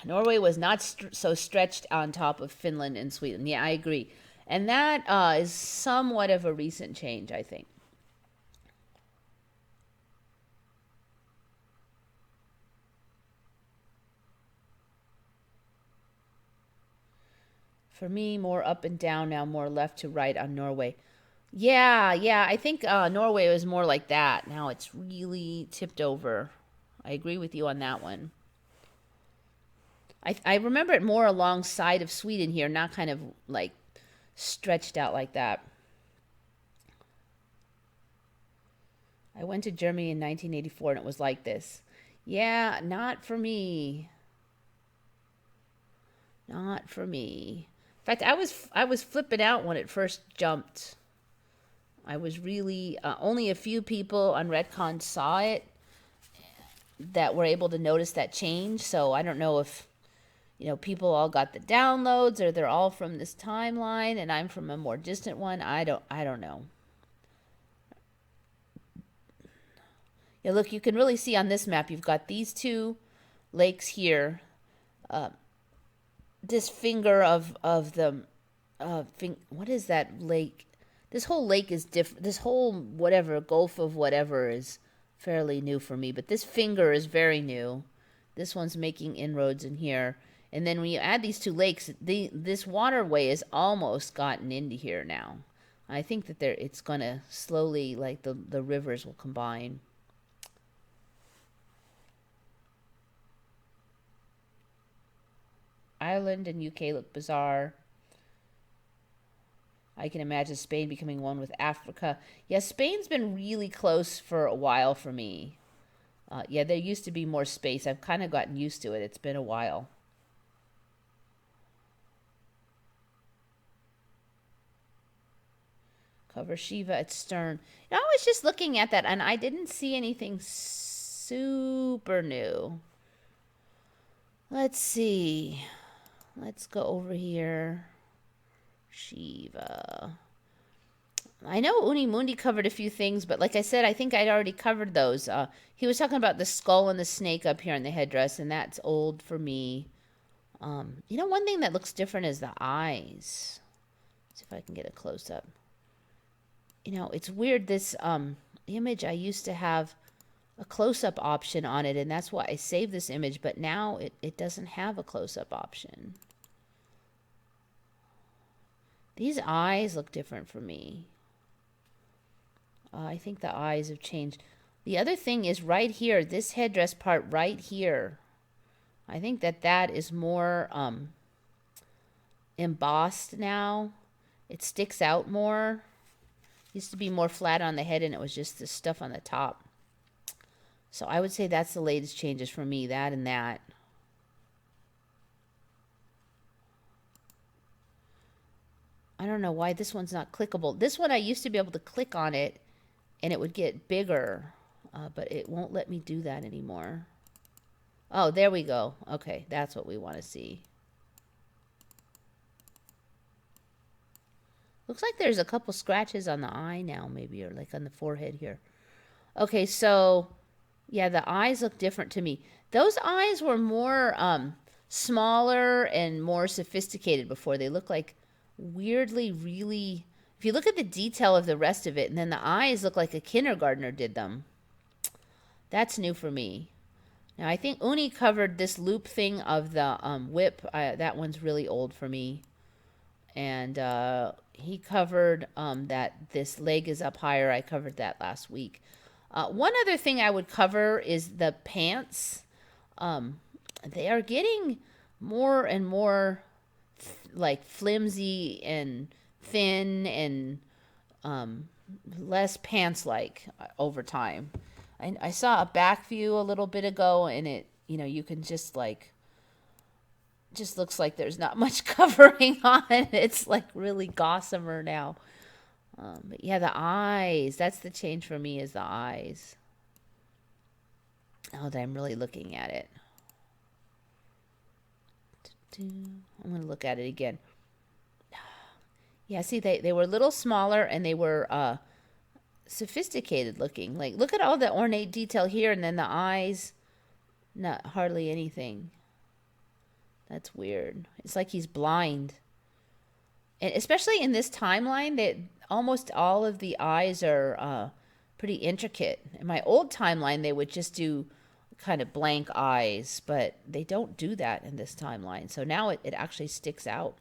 Norway was not so stretched on top of Finland and Sweden. Yeah, I agree. And that is somewhat of a recent change, I think. For me, more up and down now, more left to right on Norway. Yeah, I think Norway was more like that. Now it's really tipped over. I agree with you on that one. I remember it more alongside of Sweden here, not kind of like stretched out like that. I went to Germany in 1984 and it was like this. Yeah, not for me. Not for me. In fact, I was flipping out when it first jumped. I was really only a few people on Redcon saw it that were able to notice that change. So I don't know if people all got the downloads or they're all from this timeline and I'm from a more distant one. I don't know. Yeah, look, you can really see on this map you've got these two lakes here. This finger of the what is that lake? This whole lake is different. This whole whatever Gulf of whatever is fairly new for me, but this finger is very new. This one's making inroads in here. And then when you add these two lakes, this waterway has almost gotten into here now. I think that it's going to slowly, like the rivers will combine. Ireland and UK look bizarre. I can imagine Spain becoming one with Africa. Yeah, Spain's been really close for a while for me. Yeah, there used to be more space. I've kind of gotten used to it. It's been a while. Cover Shiva at Stern. I was just looking at that and I didn't see anything super new. Let's see. Let's go over here. Shiva. I know Unimundi covered a few things, but like I said, I think I'd already covered those. He was talking about the skull and the snake up here on the headdress, and that's old for me. One thing that looks different is the eyes. Let's see if I can get a close-up. It's weird. This image, I used to have a close-up option on it, and that's why I saved this image, but now it doesn't have a close-up option. These eyes look different for me. I think the eyes have changed. The other thing is right here, this headdress part right here. I think that is more embossed now. It sticks out more. Used to be more flat on the head and it was just this stuff on the top. So I would say that's the latest changes for me, that and that. I don't know why this one's not clickable. This one I used to be able to click on it and it would get bigger, but it won't let me do that anymore. Oh, there we go. Okay, that's what we want to see. Looks like there's a couple scratches on the eye now, maybe, or like on the forehead here. Okay, so yeah, the eyes look different to me. Those eyes were more smaller and more sophisticated before. They look like weirdly, really, if you look at the detail of the rest of it, and then the eyes look like a kindergartner did them. That's new for me. Now, I think Uni covered this loop thing of the whip. That one's really old for me. And he covered that this leg is up higher. I covered that last week. One other thing I would cover is the pants. They are getting more and more like flimsy and thin and less pants-like over time. I saw a back view a little bit ago, and it, you can just like, just looks like there's not much covering on it. It's like really gossamer now. But yeah, the eyes, that's the change for me, is the eyes. Now that I'm really looking at it. I'm going to look at it again. Yeah, see, they were a little smaller, and they were sophisticated looking. Like, look at all the ornate detail here, and then the eyes, not hardly anything. That's weird. It's like he's blind. And especially in this timeline, that almost all of the eyes are pretty intricate. In my old timeline, they would just do kind of blank eyes, but they don't do that in this timeline. So now it actually sticks out.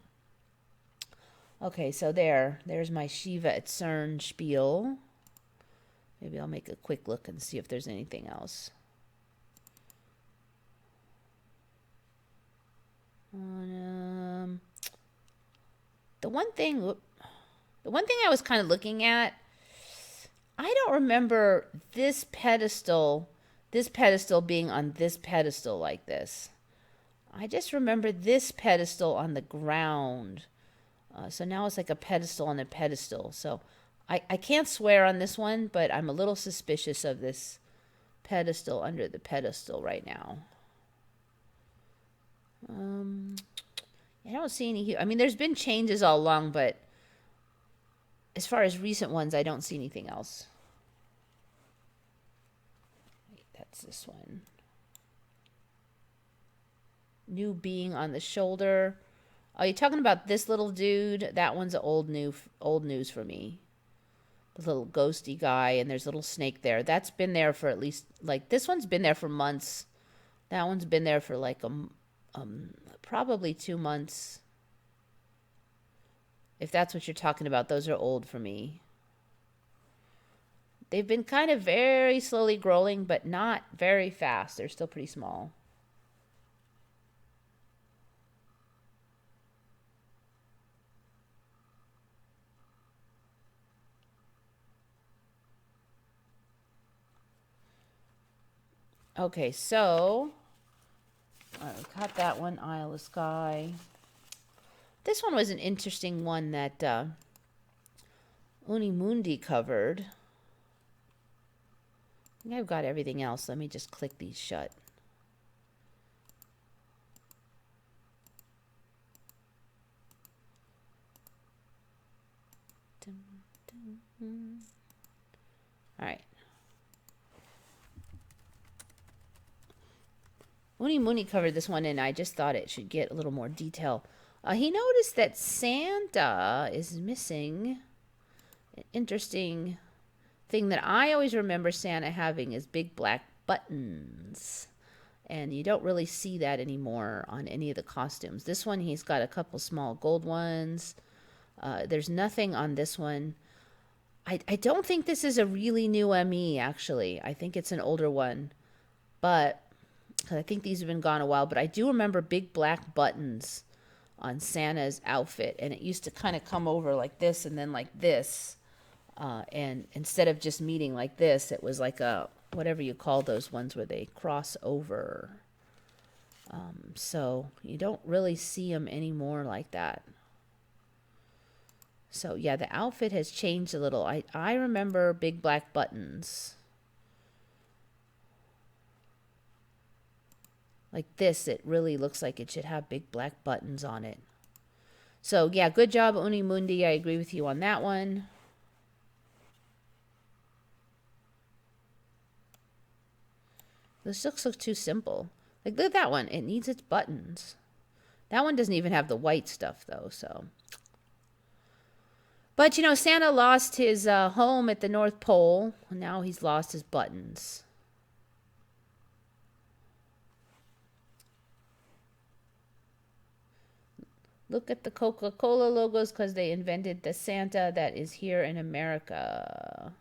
Okay, so there's my Shiva at CERN spiel. Maybe I'll make a quick look and see if there's anything else. The one thing I was kind of looking at, I don't remember this pedestal being on this pedestal like this. I just remember this pedestal on the ground. So now it's like a pedestal on a pedestal. So I can't swear on this one, but I'm a little suspicious of this pedestal under the pedestal right now. I don't see any here. I mean, there's been changes all along, but as far as recent ones, I don't see anything else. Wait, that's this one. New being on the shoulder. Oh, you're talking about this little dude? That one's old news for me. The little ghosty guy, and there's a little snake there. That's been there for at least, like, this one's been there for months. That one's been there for like probably 2 months. If that's what you're talking about, those are old for me. They've been kind of very slowly growing, but not very fast. They're still pretty small. Okay, so I got that one, Isle of Skye. This one was an interesting one that Unimundi covered. I think I've got everything else. Let me just click these shut. All right. Unimundi covered this one, and I just thought it should get a little more detail. He noticed that Santa is missing. An interesting thing that I always remember Santa having is big black buttons. And you don't really see that anymore on any of the costumes. This one, he's got a couple small gold ones. There's nothing on this one. I don't think this is a really new ME, actually. I think it's an older one. But I think these have been gone a while. But I do remember big black buttons on Santa's outfit, and it used to kind of come over like this and then like this, and instead of just meeting like this, it was like a, whatever you call those ones where they cross over. So you don't really see them anymore like that. So yeah, the outfit has changed a little. I remember big black buttons. Like this, it really looks like it should have big black buttons on it. So, yeah, good job, Unimundi. I agree with you on that one. This looks too simple. Like, look at that one. It needs its buttons. That one doesn't even have the white stuff, though, so. But, you know, Santa lost his home at the North Pole. And now he's lost his buttons. Look at the Coca-Cola logos because they invented the Santa that is here in America.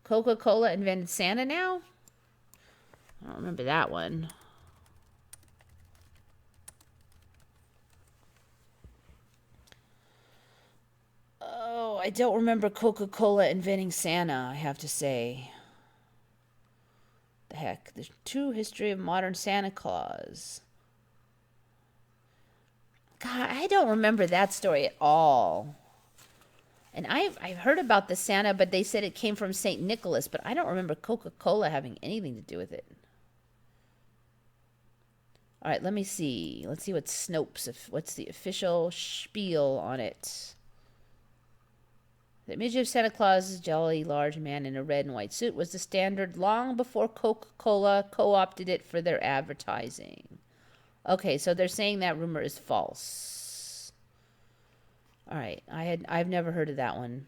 Coca-Cola invented Santa now? I don't remember that one. Oh, I don't remember Coca-Cola inventing Santa, I have to say. The heck? The true history of modern Santa Claus. God, I don't remember that story at all. And I've heard about the Santa, but they said it came from St. Nicholas, but I don't remember Coca-Cola having anything to do with it. All right, let me see. Let's see what Snopes, what's the official spiel on it. The image of Santa Claus, jolly large man in a red and white suit, was the standard long before Coca-Cola co-opted it for their advertising. Okay, so they're saying that rumor is false. All right, I've never heard of that one.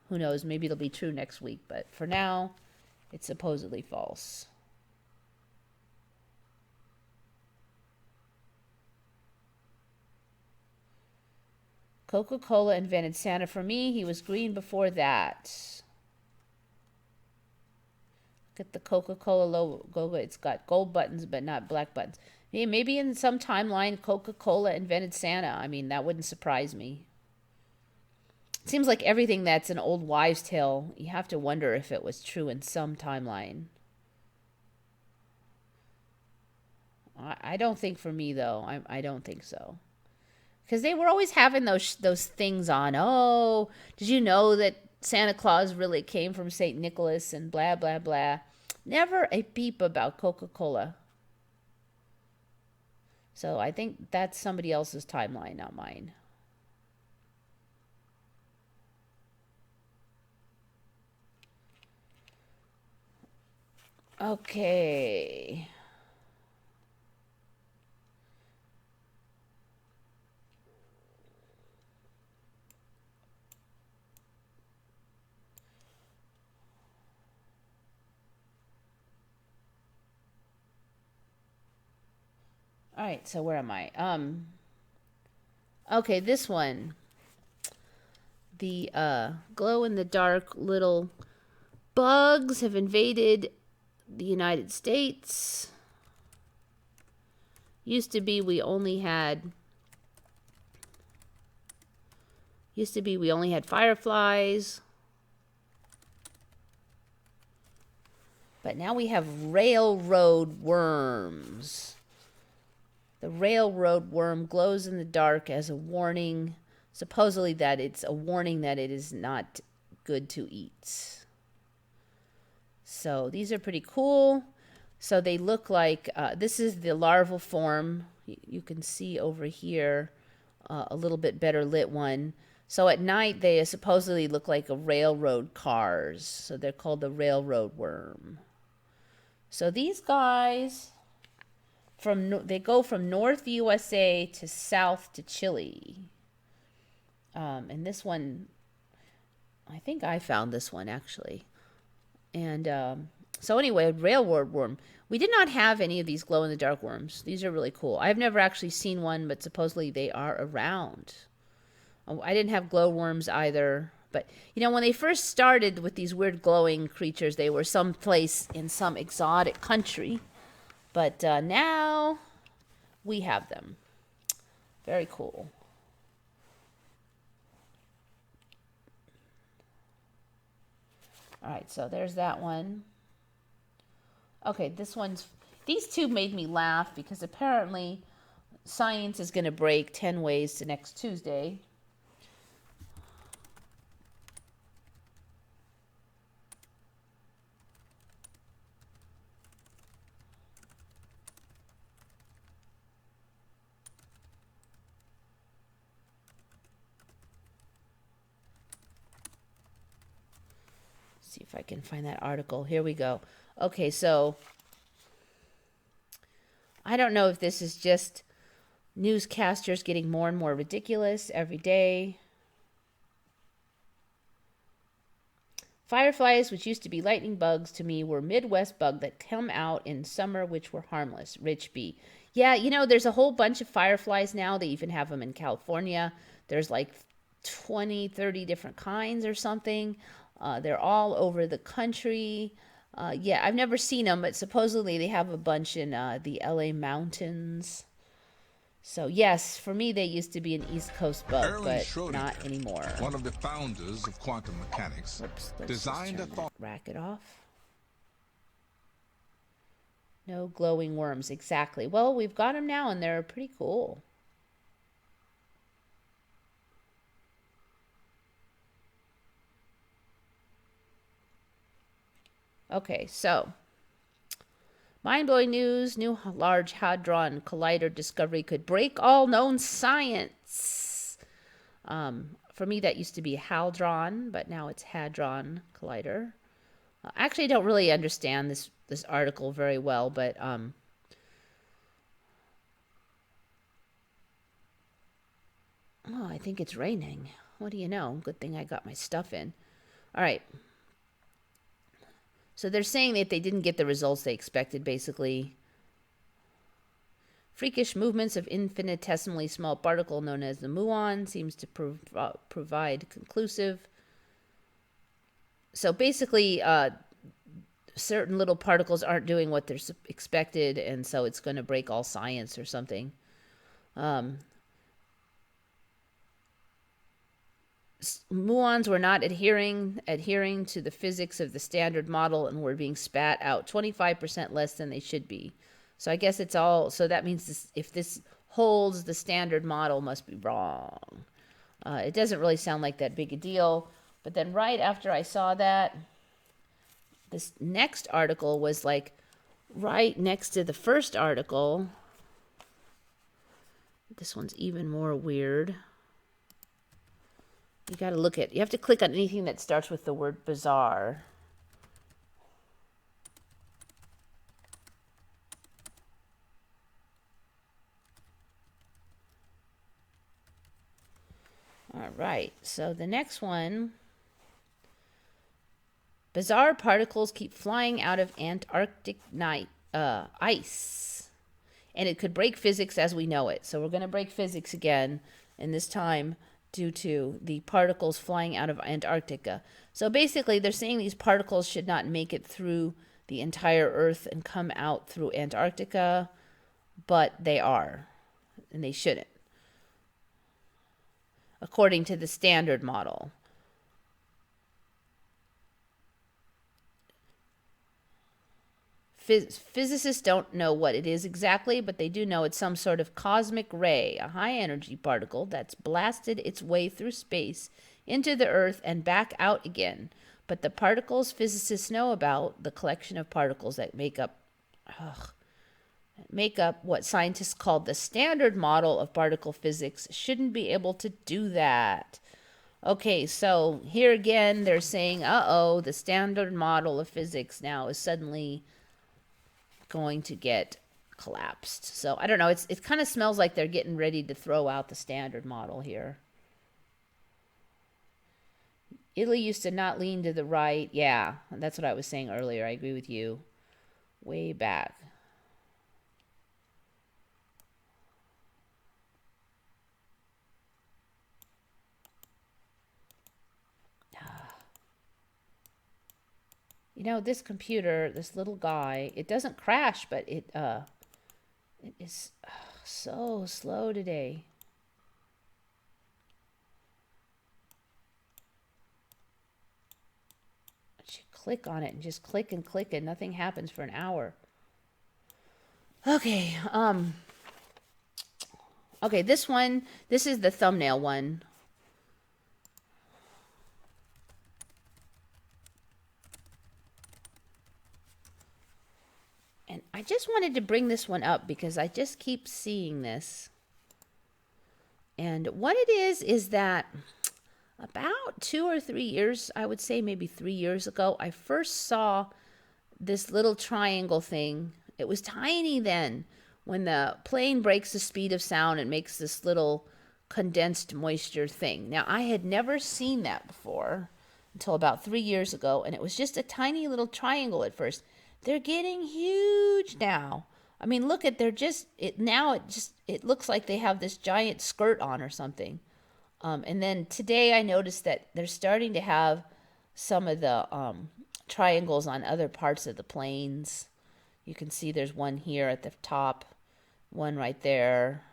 Who knows? Maybe it'll be true next week, but for now, it's supposedly false. Coca-Cola invented Santa for me. He was green before that. Look at the Coca-Cola logo. It's got gold buttons, but not black buttons. Hey, maybe in some timeline, Coca-Cola invented Santa. I mean, that wouldn't surprise me. It seems like everything that's an old wives' tale, you have to wonder if it was true in some timeline. I don't think for me, though. I don't think so. Because they were always having those things on. Oh, did you know that Santa Claus really came from St. Nicholas and blah, blah, blah. Never a peep about Coca-Cola. So I think that's somebody else's timeline, not mine. Okay. All right, so where am I? Okay, this one. The glow-in-the-dark little bugs have invaded the United States. Used to be we only had fireflies. But now we have railroad worms. The railroad worm glows in the dark as a warning, supposedly that it's a warning that it is not good to eat. So these are pretty cool. So they look like, this is the larval form. You can see over here a little bit better lit one. So at night they supposedly look like a railroad cars. So they're called the railroad worm. So these guys... they go from North USA to South to Chile. And this one, I think I found this one actually. And so anyway, railroad worm. We did not have any of these glow-in-the-dark worms. These are really cool. I've never actually seen one, but supposedly they are around. I didn't have glowworms either. But, you know, when they first started with these weird glowing creatures, they were someplace in some exotic country. But now we have them. Very cool. All right, so there's that one. Okay, these two made me laugh because apparently science is going to break 10 ways to next Tuesday. See if I can find that article. Here we go. Okay, so I don't know if this is just newscasters getting more and more ridiculous every day. Fireflies, which used to be lightning bugs to me, were Midwest bug that come out in summer, which were harmless. Rich B. Yeah, you know, there's a whole bunch of fireflies now. They even have them in California. There's like 20, 30 different kinds or something. They're all over the country. Yeah, I've never seen them, but supposedly they have a bunch in the LA mountains. So yes, for me they used to be an East Coast bug, Erwin but Schrödinger, not anymore. one of the founders of quantum mechanics, Whoops, let's just designed a turn thought. that racket off. No glowing worms, exactly. Well, we've got them now, and they're pretty cool. Okay, so mind-blowing news. New large hadron collider discovery could break all known science. For me, that used to be Haldron, but now it's Hadron Collider. Actually, I don't really understand this article very well, but oh, I think it's raining. What do you know? Good thing I got my stuff in. All right. So they're saying that they didn't get the results they expected, basically. Freakish movements of infinitesimally small particle known as the muon seems to provide conclusive. So basically, certain little particles aren't doing what they're expected, and so it's going to break all science or something. Muons were not adhering to the physics of the standard model and were being spat out 25% less than they should be. So I guess it's all, so that means if this holds, the standard model must be wrong. It doesn't really sound like that big a deal. But then right after I saw that, this next article was like right next to the first article. This one's even more weird. You got to you have to click on anything that starts with the word bizarre. All right, so the next one. Bizarre particles keep flying out of Antarctic ice. And it could break physics as we know it. So we're going to break physics again, and this time due to the particles flying out of Antarctica. So basically, they're saying these particles should not make it through the entire Earth and come out through Antarctica, but they are, and they shouldn't, according to the standard model. Physicists don't know what it is exactly, but they do know it's some sort of cosmic ray, a high-energy particle that's blasted its way through space into the Earth and back out again. But the particles physicists know about, the collection of particles that make up what scientists call the standard model of particle physics, shouldn't be able to do that. Okay, so here again, they're saying, the standard model of physics now is suddenly going to get collapsed. So I don't know. It kind of smells like they're getting ready to throw out the standard model here. Italy used to not lean to the right. Yeah, that's what I was saying earlier. I agree with you. Way back. You know, this computer, this little guy, it doesn't crash, but it is so slow today. You click on it and just click and nothing happens for an hour. Okay, okay, this is the thumbnail one. And I just wanted to bring this one up because I just keep seeing this. And what it is that about 2 or 3 years, I would say maybe 3 years ago, I first saw this little triangle thing. It was tiny then. When the plane breaks the speed of sound, it makes this little condensed moisture thing. Now, I had never seen that before until about 3 years ago, and it was just a tiny little triangle at first. They're getting huge now. I mean, look at it looks like they have this giant skirt on or something. And then today I noticed that they're starting to have some of the triangles on other parts of the planes. You can see there's one here at the top, one right there.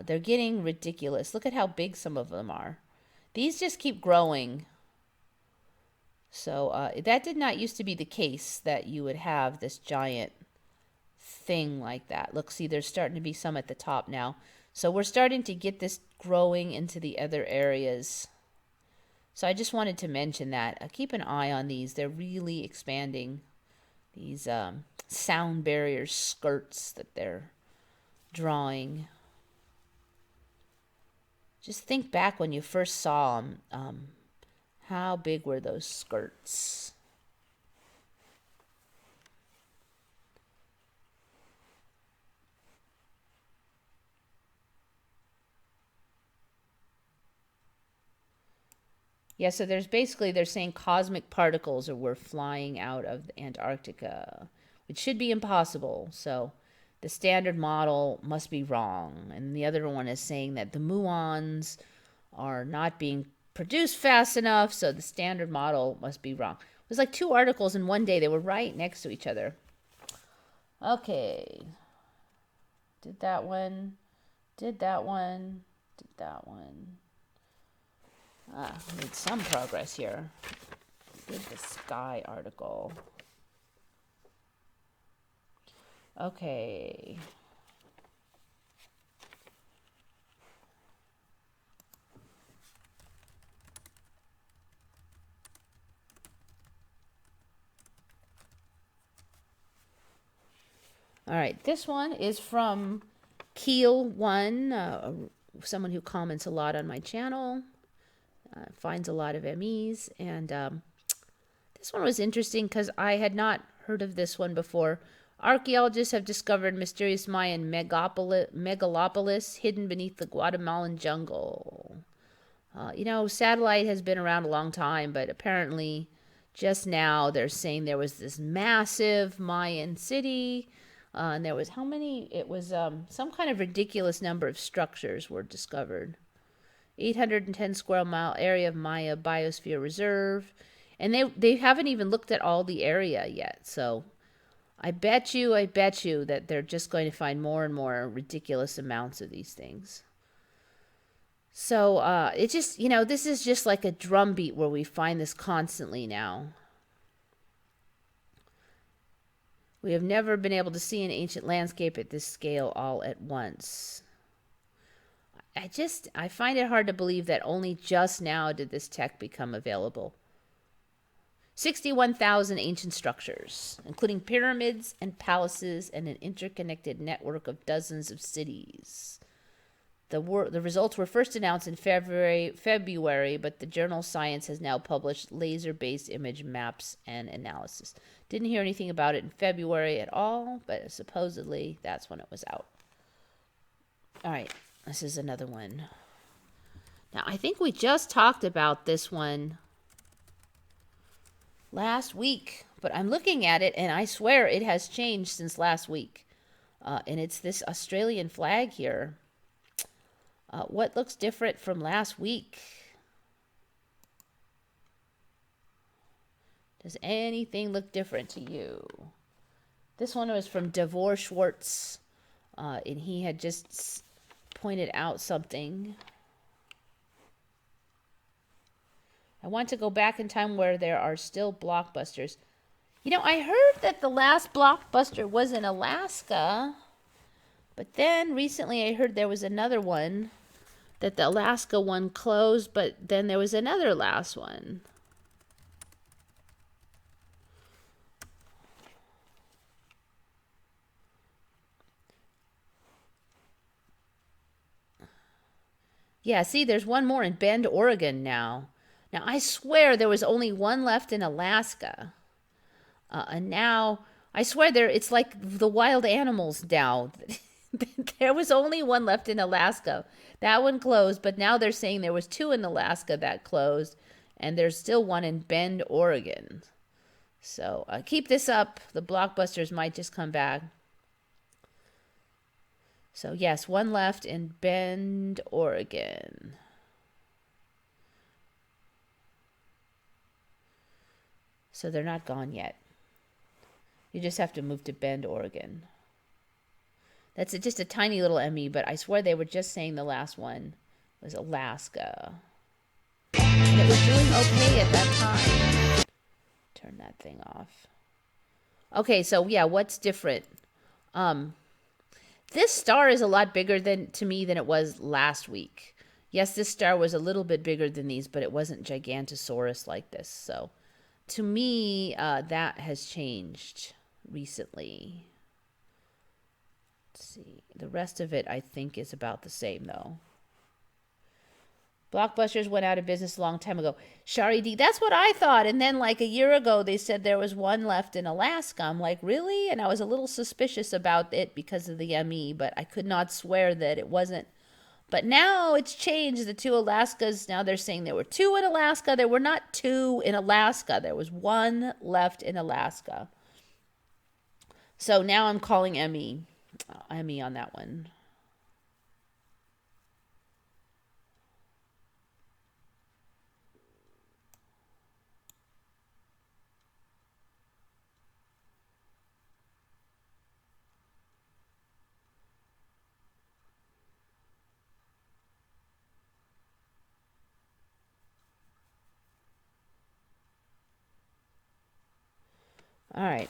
They're getting ridiculous. Look at how big some of them are. These just keep growing. So that did not used to be the case, that you would have this giant thing like that. Look, see, there's starting to be some at the top now. So we're starting to get this growing into the other areas. So I just wanted to mention that. Keep an eye on these. They're really expanding. These sound barrier skirts that they're drawing. Just think back when you first saw them. How big were those skirts? Yeah, so there's basically, they're saying cosmic particles were flying out of Antarctica, which should be impossible. So the standard model must be wrong. And the other one is saying that the muons are not being produced fast enough, so the standard model must be wrong. It was like 2 articles in one day. They were right next to each other. Okay. Did that one. Did that one. Did that one. Made some progress here. Did the Skye article. Okay. All right, this one is from Keel1, someone who comments a lot on my channel, finds a lot of MEs, and this one was interesting because I had not heard of this one before. Archaeologists have discovered mysterious Mayan megalopolis hidden beneath the Guatemalan jungle. Satellite has been around a long time, but apparently just now they're saying there was this massive Mayan city. And there was how many? It was some kind of ridiculous number of structures were discovered. 810 square mile area of Maya Biosphere Reserve. And they haven't even looked at all the area yet. So I bet you that they're just going to find more and more ridiculous amounts of these things. So it just, this is just like a drumbeat where we find this constantly now. We have never been able to see an ancient landscape at this scale all at once. I find it hard to believe that only just now did this tech become available. 61,000 ancient structures, including pyramids and palaces and an interconnected network of dozens of cities. The results were first announced in February, but the journal Science has now published laser-based image maps and analysis. Didn't hear anything about it in February at all, but supposedly that's when it was out. All right, this is another one. Now, I think we just talked about this one last week, but I'm looking at it, and I swear it has changed since last week. And it's this Australian flag here. What looks different from last week? Does anything look different to you? This one was from Devor Schwartz, and he had just pointed out something. I want to go back in time where there are still blockbusters. I heard that the last blockbuster was in Alaska, but then recently I heard there was another one, that the Alaska one closed, but then there was another last one. Yeah, see, there's one more in Bend, Oregon now. Now, I swear there was only one left in Alaska. And now, I swear it's like the wild animals now. There was only one left in Alaska. That one closed, but now they're saying there was 2 in Alaska that closed, and there's still one in Bend, Oregon. So keep this up. The blockbusters might just come back. So yes, one left in Bend, Oregon. So they're not gone yet. You just have to move to Bend, Oregon. That's just a tiny little ME, but I swear they were just saying the last one was Alaska. And it was doing okay at that time. Turn that thing off. Okay, so yeah, what's different? This star is a lot bigger to me than it was last week. Yes, this star was a little bit bigger than these, but it wasn't Gigantosaurus like this. So to me, that has changed recently. Let's see. The rest of it, I think, is about the same, though. Blockbusters went out of business a long time ago. Shari D, that's what I thought. And then like a year ago, they said there was one left in Alaska. I'm like, really? And I was a little suspicious about it because of the ME, but I could not swear that it wasn't. But now it's changed. The two Alaskas, now they're saying there were two in Alaska. There were not two in Alaska. There was one left in Alaska. So now I'm calling ME on that one. All right.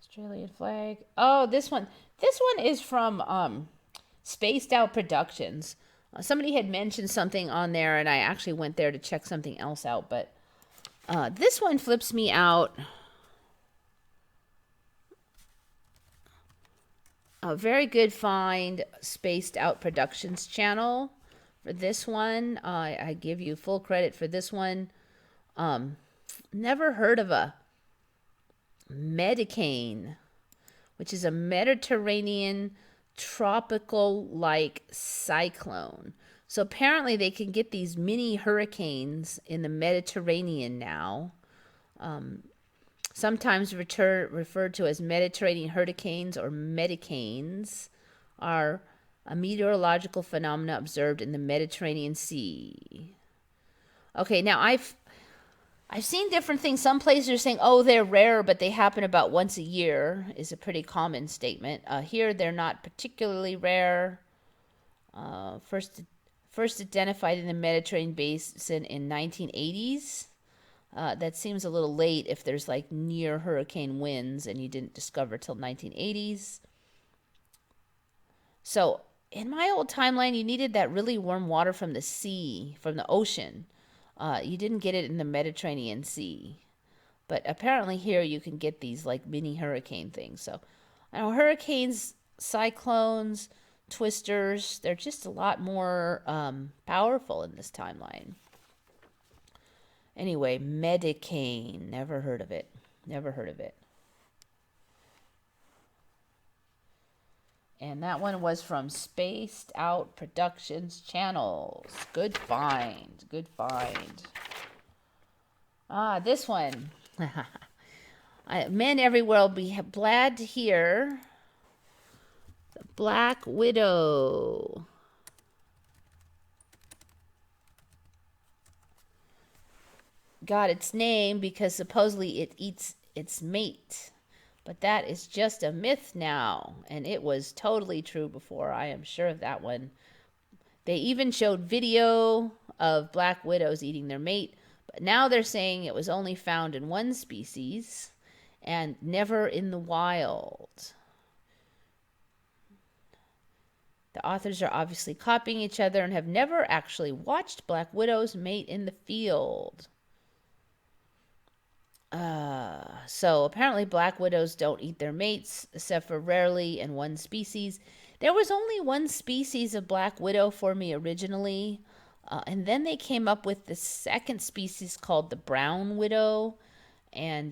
Australian flag. Oh, this one. This one is from Spaced Out Productions. Somebody had mentioned something on there, and I actually went there to check something else out. But this one flips me out. A very good find, Spaced Out Productions channel for this one. I give you full credit for this one. Never heard of a medicane, which is a Mediterranean tropical-like cyclone. So apparently they can get these mini hurricanes in the Mediterranean now. Sometimes referred to as Mediterranean hurricanes or medicanes, are a meteorological phenomena observed in the Mediterranean Sea. Okay, now I've seen different things. Some places are saying, oh, they're rare, but they happen about once a year, is a pretty common statement. Here, they're not particularly rare. First identified in the Mediterranean basin in 1980s. That seems a little late if there's like near hurricane winds and you didn't discover till 1980s. So in my old timeline, you needed that really warm water from the sea, from the ocean. You didn't get it in the Mediterranean Sea. But apparently here you can get these like mini hurricane things. So I know hurricanes, cyclones, twisters, they're just a lot more powerful in this timeline. Anyway, medicane, never heard of it. Never heard of it. And that one was from Spaced Out Productions channels. Good find. Good find. This one. Men everywhere will be glad to hear the Black Widow. Got its name because supposedly it eats its mate. But that is just a myth now, and it was totally true before. I am sure of that one. They even showed video of black widows eating their mate, but now they're saying it was only found in one species and never in the wild. The authors are obviously copying each other and have never actually watched black widows mate in the field. So apparently black widows don't eat their mates, except for rarely in one species. There was only one species of black widow for me originally, and then they came up with the second species called the brown widow, and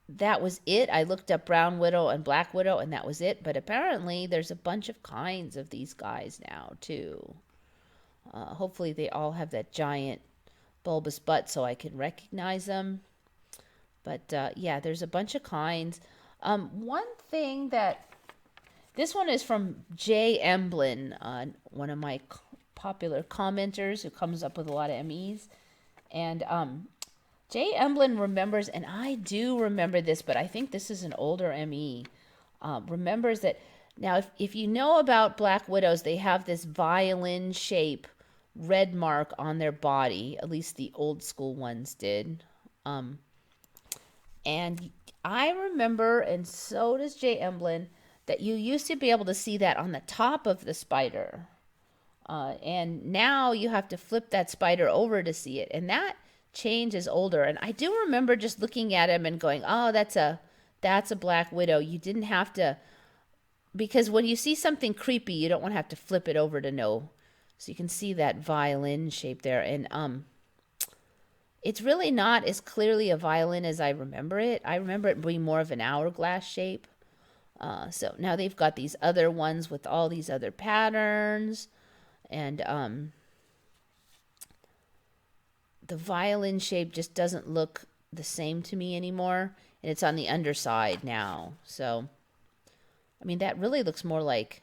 that was it. I looked up brown widow and black widow, and that was it. But apparently there's a bunch of kinds of these guys now, too. Hopefully they all have that giant bulbous butt so I can recognize them. But yeah, there's a bunch of kinds. One thing that this one is from Jay Emblin, one of my popular commenters who comes up with a lot of MEs, and Jay Emblin remembers, and I do remember this, but I think this is an older ME. Remembers that now, if you know about black widows, they have this violin shape red mark on their body. At least the old school ones did. And I remember, and so does Jay Emblin, that you used to be able to see that on the top of the spider. And now you have to flip that spider over to see it. And that change is older. And I do remember just looking at him and going, oh, that's a black widow. You didn't have to, because when you see something creepy, you don't want to have to flip it over to know. So you can see that violin shape there. And it's really not as clearly a violin as I remember it. I remember it being more of an hourglass shape. So now they've got these other ones with all these other patterns. And the violin shape just doesn't look the same to me anymore. And it's on the underside now. So, I mean, that really looks more like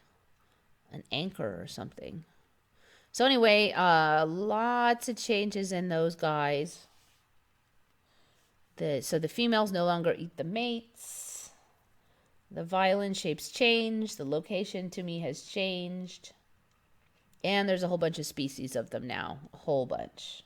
an anchor or something. So anyway, lots of changes in those guys. So the females no longer eat the mates. The violin shapes change. The location to me has changed. And there's a whole bunch of species of them now. A whole bunch.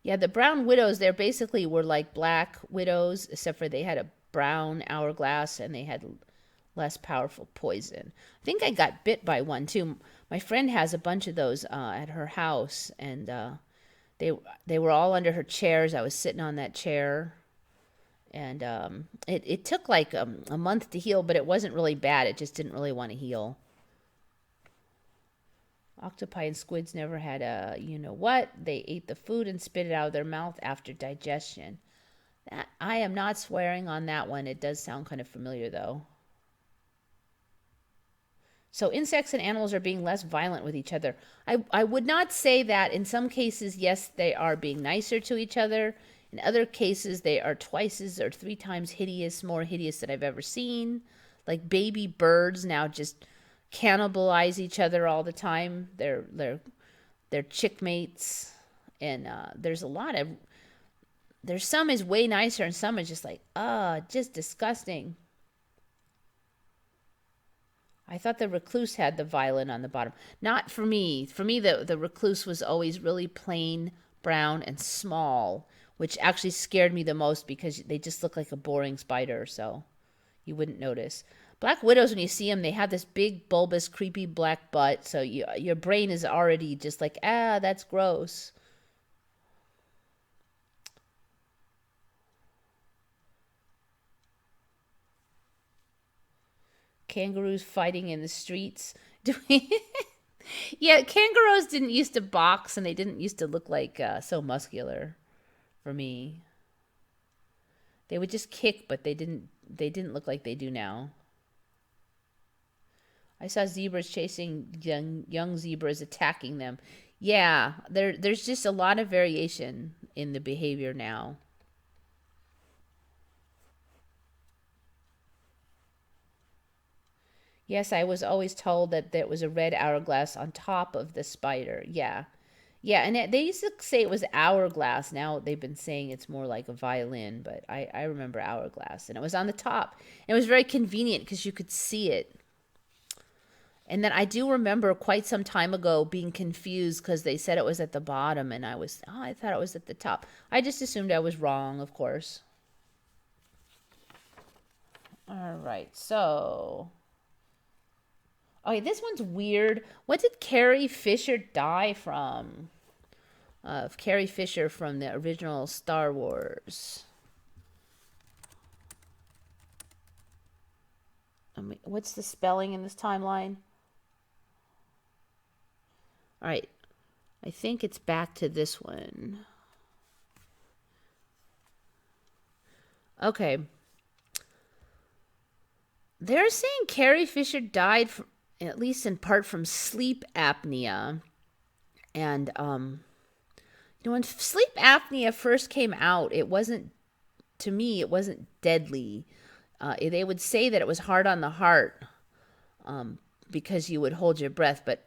Yeah, the brown widows, they basically were like black widows, except for they had a brown hourglass and they had less powerful poison. I think I got bit by one too. My friend has a bunch of those at her house, and they were all under her chairs. I was sitting on that chair, and it took like a month to heal, but it wasn't really bad. It just didn't really want to heal. Octopi and squids never had a you-know-what. They ate the food and spit it out of their mouth after digestion. That I am not swearing on that one. It does sound kind of familiar, though. So insects and animals are being less violent with each other. I would not say that. In some cases, yes, they are being nicer to each other. In other cases, they are twice as or 3 times hideous, more hideous than I've ever seen. Like baby birds now just cannibalize each other all the time. They're chick mates, and there's some is way nicer, and some is just like just disgusting. I thought the recluse had the violin on the bottom. Not for me. For me, the recluse was always really plain brown and small, which actually scared me the most because they just look like a boring spider, so you wouldn't notice. Black widows, when you see them, they have this big, bulbous, creepy black butt. So your brain is already just like, that's gross. Kangaroos fighting in the streets. Yeah, kangaroos didn't used to box, and they didn't used to look like so muscular for me. They would just kick, but they didn't look like they do now. I saw zebras chasing young zebras, attacking them. Yeah, there's just a lot of variation in the behavior now. Yes, I was always told that there was a red hourglass on top of the spider. Yeah. Yeah, and they used to say it was hourglass. Now they've been saying it's more like a violin, but I remember hourglass. And it was on the top. And it was very convenient because you could see it. And then I do remember quite some time ago being confused because they said it was at the bottom, and I thought it was at the top. I just assumed I was wrong, of course. All right, so. Okay, this one's weird. What did Carrie Fisher die from? Carrie Fisher from the original Star Wars. What's the spelling in this timeline? All right, I think it's back to this one. Okay. They're saying Carrie Fisher died at least in part from sleep apnea. And, when sleep apnea first came out, it wasn't, to me, it wasn't deadly. They would say that it was hard on the heart because you would hold your breath. But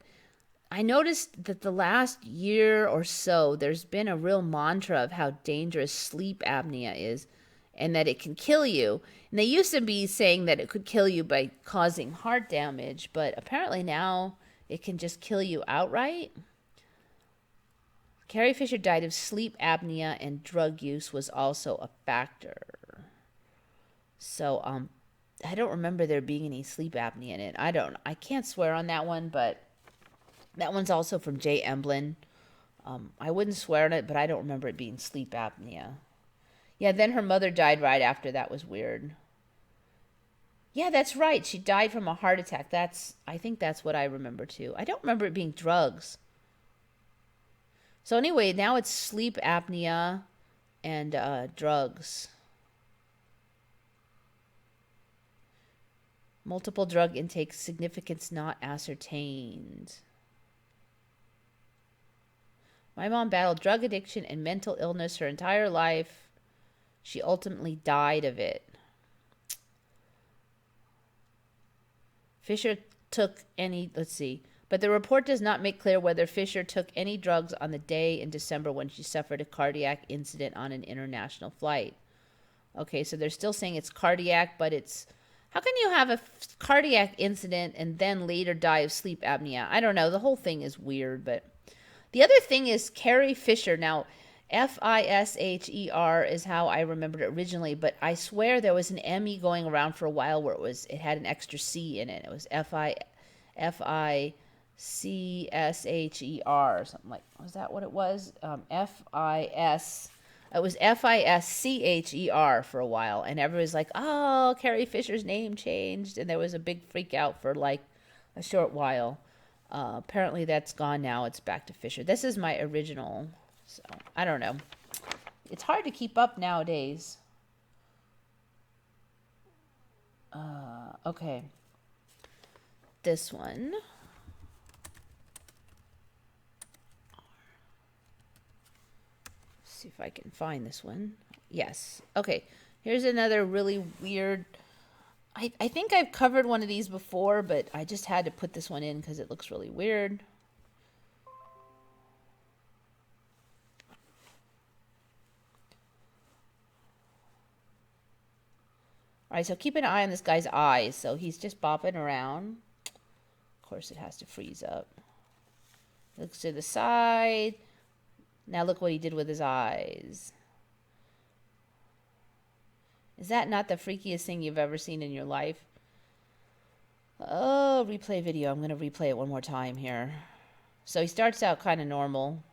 I noticed that the last year or so, there's been a real mantra of how dangerous sleep apnea is and that it can kill you. And they used to be saying that it could kill you by causing heart damage, but apparently now it can just kill you outright. Carrie Fisher died of sleep apnea, and drug use was also a factor. So, I don't remember there being any sleep apnea in it. I can't swear on that one, but that one's also from Jay Emblin. I wouldn't swear on it, but I don't remember it being sleep apnea. Yeah, then her mother died right after. That was weird. Yeah, that's right. She died from a heart attack. I think that's what I remember too. I don't remember it being drugs. So anyway, now it's sleep apnea and drugs. Multiple drug intake, significance not ascertained. My mom battled drug addiction and mental illness her entire life. She ultimately died of it. Fisher took any, but the report does not make clear whether Fisher took any drugs on the day in December when she suffered a cardiac incident on an international flight. Okay, so they're still saying it's cardiac, but it's... How can you have a cardiac incident and then later die of sleep apnea? I don't know. The whole thing is weird, but... The other thing is Carrie Fisher. Now, Fisher is how I remembered it originally, but I swear there was an M-E going around for a while where it had an extra C in it. It was Fischer or something like. Was that what it was? It was Fischer for a while, and everybody's like, "Oh, Carrie Fisher's name changed," and there was a big freak out for like a short while. Apparently that's gone now. It's back to Fisher. This is my original, so I don't know. It's hard to keep up nowadays. Okay. This one. See if I can find this one. Yes. Okay. Here's another really weird... I think I've covered one of these before, but I just had to put this one in because it looks really weird. All right, so keep an eye on this guy's eyes. So he's just bopping around. Of course, it has to freeze up. Looks to the side. Now look what he did with his eyes. Is that not the freakiest thing you've ever seen in your life? Oh, replay video. I'm going to replay it one more time here. So he starts out kind of normal.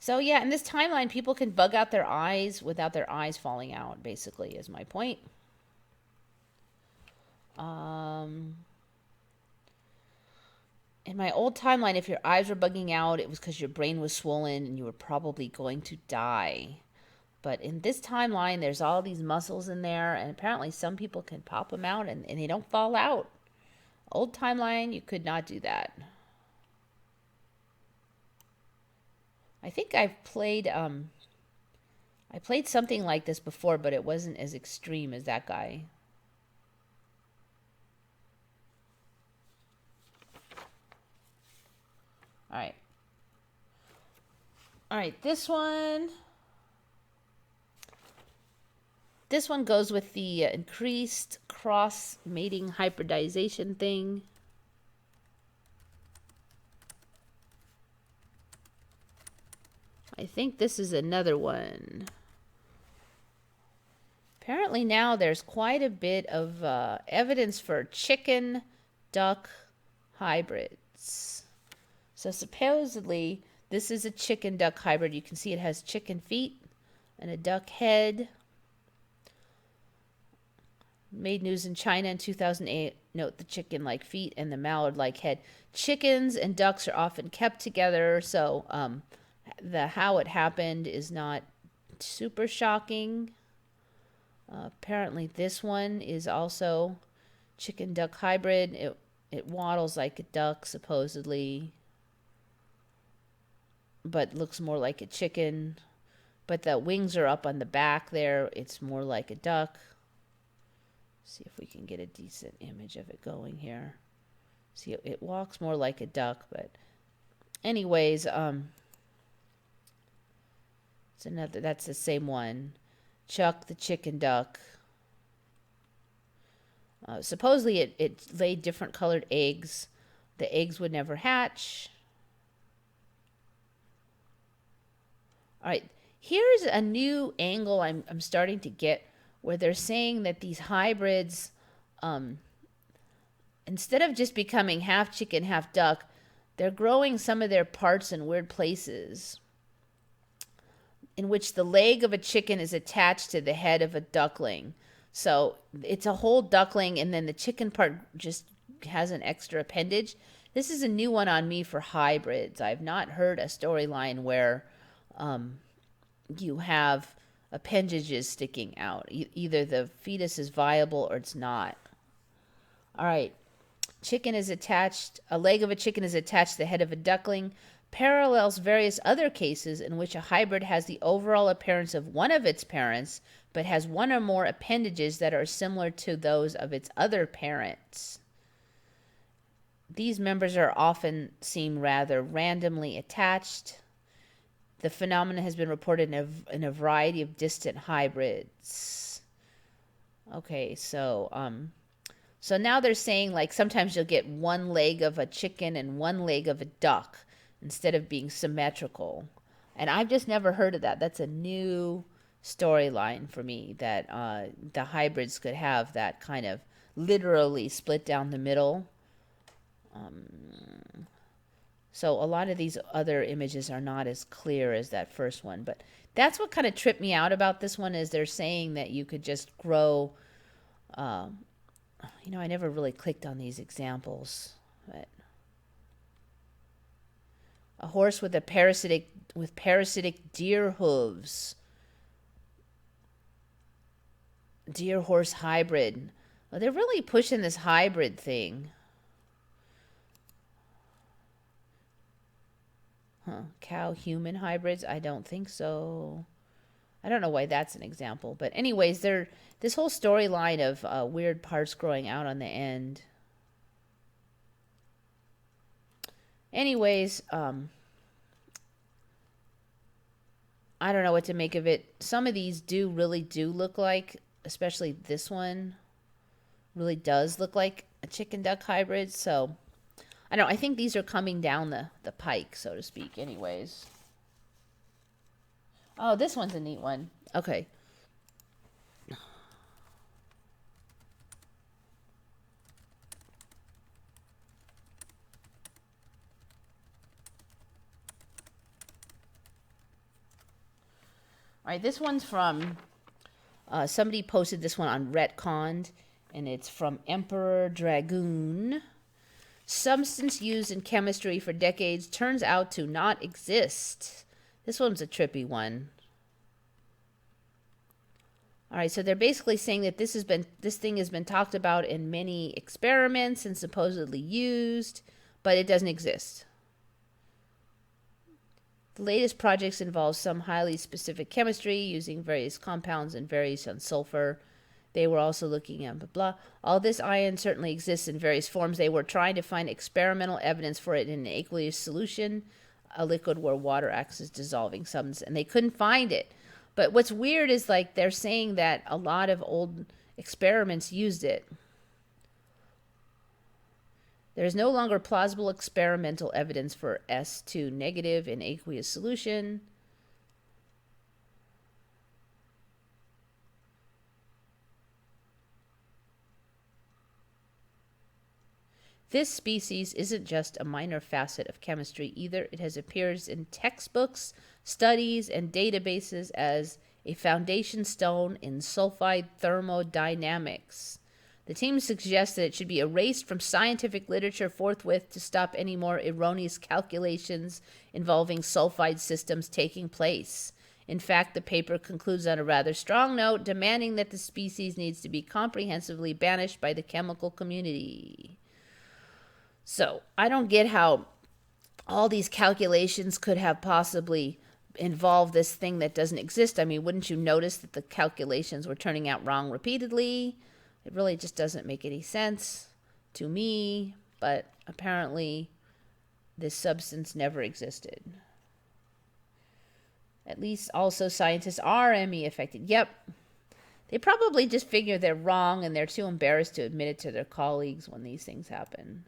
So yeah, in this timeline, people can bug out their eyes without their eyes falling out, basically, is my point. In my old timeline, if your eyes were bugging out, it was because your brain was swollen and you were probably going to die. But in this timeline, there's all these muscles in there, and apparently some people can pop them out and they don't fall out. Old timeline, you could not do that. I think I played something like this before, but it wasn't as extreme as that guy. All right, this one goes with the increased cross-mating hybridization thing. I think this is another one. Apparently now there's quite a bit of evidence for chicken-duck hybrids. So supposedly this is a chicken-duck hybrid. You can see it has chicken feet and a duck head. Made news in China in 2008. Note the chicken-like feet and the mallard-like head. Chickens and ducks are often kept together, so the how it happened is not super shocking. Apparently this one is also chicken-duck hybrid. It waddles like a duck, supposedly, but looks more like a chicken. But the wings are up on the back there. It's more like a duck. See if we can get a decent image of it going here. See, it walks more like a duck, but anyways, it's another. That's the same one. Chuck the chicken duck. Supposedly, it laid different colored eggs. The eggs would never hatch. All right, here's a new angle I'm starting to get, where they're saying that these hybrids, instead of just becoming half chicken, half duck, they're growing some of their parts in weird places, in which the leg of a chicken is attached to the head of a duckling. So it's a whole duckling, and then the chicken part just has an extra appendage. This is a new one on me for hybrids. I've not heard a storyline where you have appendages sticking out. Either the fetus is viable or it's not. All right. Chicken is attached, a leg of a chicken is attached to the head of a duckling, parallels various other cases in which a hybrid has the overall appearance of one of its parents, but has one or more appendages that are similar to those of its other parents. These members are often seem rather randomly attached. The phenomenon has been reported in a variety of distant hybrids. Okay, so now they're saying, like, sometimes you'll get one leg of a chicken and one leg of a duck instead of being symmetrical. And I've just never heard of that. That's a new storyline for me, that the hybrids could have that kind of literally split down the middle. So a lot of these other images are not as clear as that first one. But that's what kind of tripped me out about this one, is they're saying that you could just grow. I never really clicked on these examples. But a horse with parasitic deer hooves. Deer horse hybrid. Well, they're really pushing this hybrid thing. Cow-human hybrids? I don't think so. I don't know why that's an example. But anyways, this whole storyline of weird parts growing out on the end. Anyways, I don't know what to make of it. Some of these really do look like, especially this one, really does look like a chicken-duck hybrid. So I don't know. I think these are coming down the pike, so to speak, anyways. Oh, this one's a neat one. Okay. All right, this one's from, somebody posted this one on Retconned, and it's from Emperor Dragoon. Substance used in chemistry for decades turns out to not exist. This one's a trippy one. All right, so they're basically saying that this thing has been talked about in many experiments and supposedly used, but it doesn't exist. The latest projects involve some highly specific chemistry using various compounds and varies on sulfur. They were also looking at blah, blah. All this iron certainly exists in various forms. They were trying to find experimental evidence for it in an aqueous solution, a liquid where water acts as dissolving substance, and they couldn't find it. But what's weird is, like, they're saying that a lot of old experiments used it. There is no longer plausible experimental evidence for S2 negative in aqueous solution. This species isn't just a minor facet of chemistry either. It has appeared in textbooks, studies, and databases as a foundation stone in sulfide thermodynamics. The team suggests that it should be erased from scientific literature forthwith to stop any more erroneous calculations involving sulfide systems taking place. In fact, the paper concludes on a rather strong note, demanding that the species needs to be comprehensively banished by the chemical community. So, I don't get how all these calculations could have possibly involved this thing that doesn't exist. I mean, wouldn't you notice that the calculations were turning out wrong repeatedly? It really just doesn't make any sense to me, but apparently this substance never existed. At least also scientists are ME affected. Yep. They probably just figure they're wrong and they're too embarrassed to admit it to their colleagues when these things happen.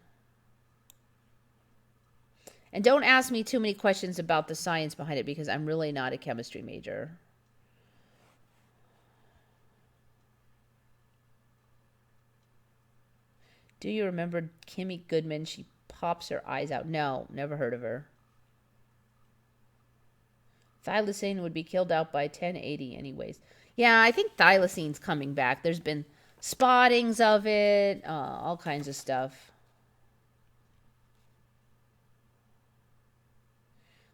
And don't ask me too many questions about the science behind it because I'm really not a chemistry major. Do you remember Kimmy Goodman? She pops her eyes out. No, never heard of her. Thylacine would be killed out by 1080 anyways. Yeah, I think thylacine's coming back. There's been spottings of it, all kinds of stuff.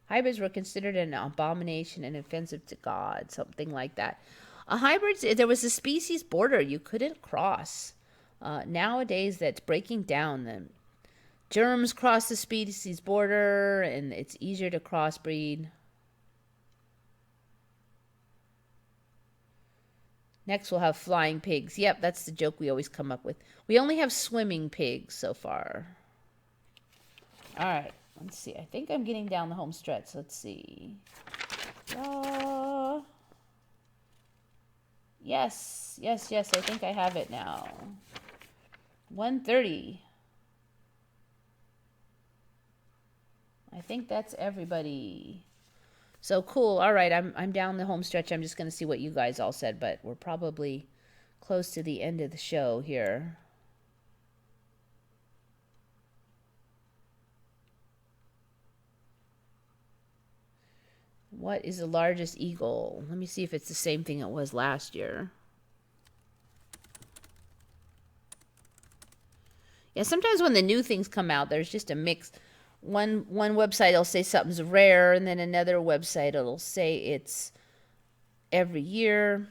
Hybrids were considered an abomination and offensive to God, something like that. Hybrids, there was a species border you couldn't cross. Nowadays, that's breaking down. The germs cross the species border, and it's easier to crossbreed. Next, we'll have flying pigs. Yep, that's the joke we always come up with. We only have swimming pigs so far. All right, let's see. I think I'm getting down the home stretch. Let's see. Yes. I think I have it now. 1:30. I think that's everybody. So cool. All right, I'm down the home stretch. I'm just going to see what you guys all said, but we're probably close to the end of the show here. What is the largest eagle? Let me see if it's the same thing it was last year. Yeah, sometimes when the new things come out, there's just a mix. One website will say something's rare, and then another website it'll say it's every year.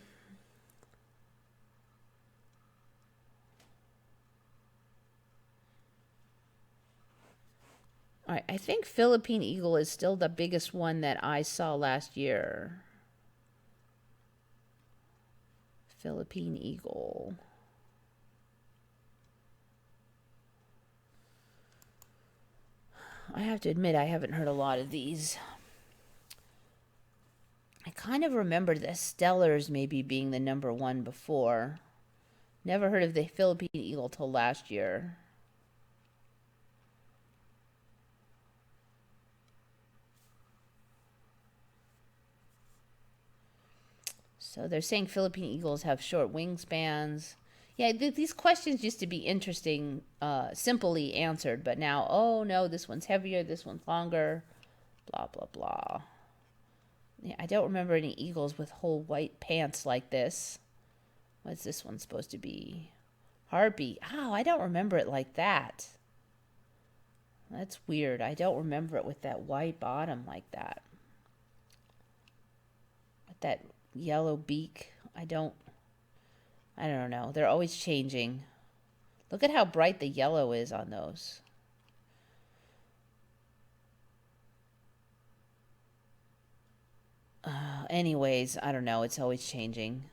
All right, I think Philippine eagle is still the biggest one that I saw last year. Philippine eagle. I have to admit, I haven't heard a lot of these. I kind of remember the Stellars maybe being the number one before. Never heard of the Philippine eagle till last year. So they're saying Philippine eagles have short wingspans. Yeah, these questions used to be interesting, simply answered, but now, oh no, this one's heavier, this one's longer, blah, blah, blah. Yeah, I don't remember any eagles with whole white pants like this. What's this one supposed to be? Harpy. Oh, I don't remember it like that. That's weird. I don't remember it with that white bottom like that. With that yellow beak. I don't know. They're always changing. Look at how bright the yellow is on those. Anyways, I don't know. It's always changing.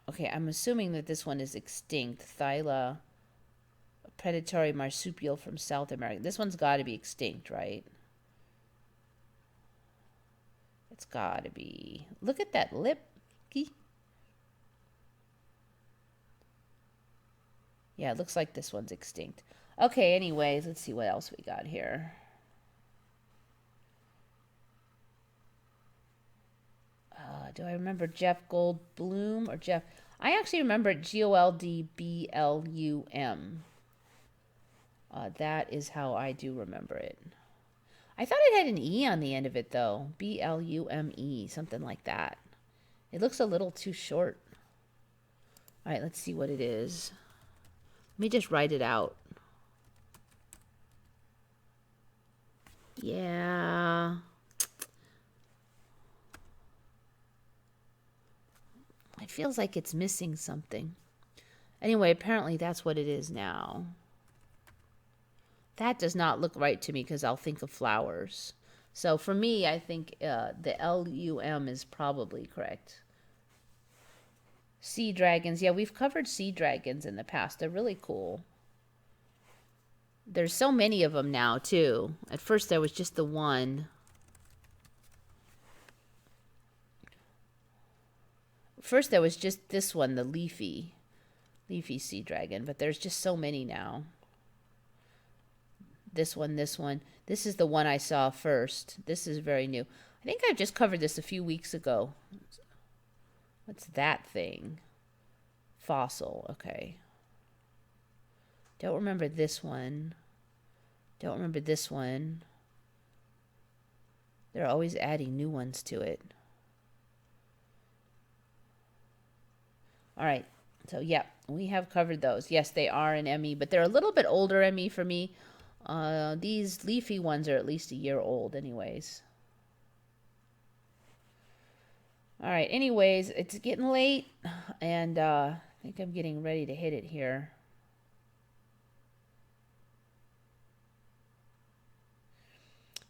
Okay, I'm assuming that this one is extinct. Thyla, a predatory marsupial from South America. This one's got to be extinct, right? It's got to be. Look at that lip. Yeah, it looks like this one's extinct. Okay, anyways, let's see what else we got here. Do I remember Jeff Goldblum or Jeff? I actually remember Goldblum. That is how I do remember it. I thought it had an E on the end of it, though. Blume, something like that. It looks a little too short. All right, let's see what it is. Let me just write it out. Yeah. It feels like it's missing something. Anyway, apparently that's what it is now. That does not look right to me because I'll think of flowers. So for me, I think the LUM is probably correct. Sea dragons. Yeah, we've covered sea dragons in the past. They're really cool. There's so many of them now, too. At first, there was just the one. First, there was just this one, the leafy sea dragon. But there's just so many now. This one, this one. This is the one I saw first. This is very new. I think I just covered this a few weeks ago. What's that thing? Fossil. Okay. Don't remember this one. Don't remember this one. They're always adding new ones to it. All right. So, yeah, we have covered those. Yes, they are an ME, but they're a little bit older ME for me. These leafy ones are at least a year old anyways. All right. Anyways, it's getting late, and I think I'm getting ready to hit it here.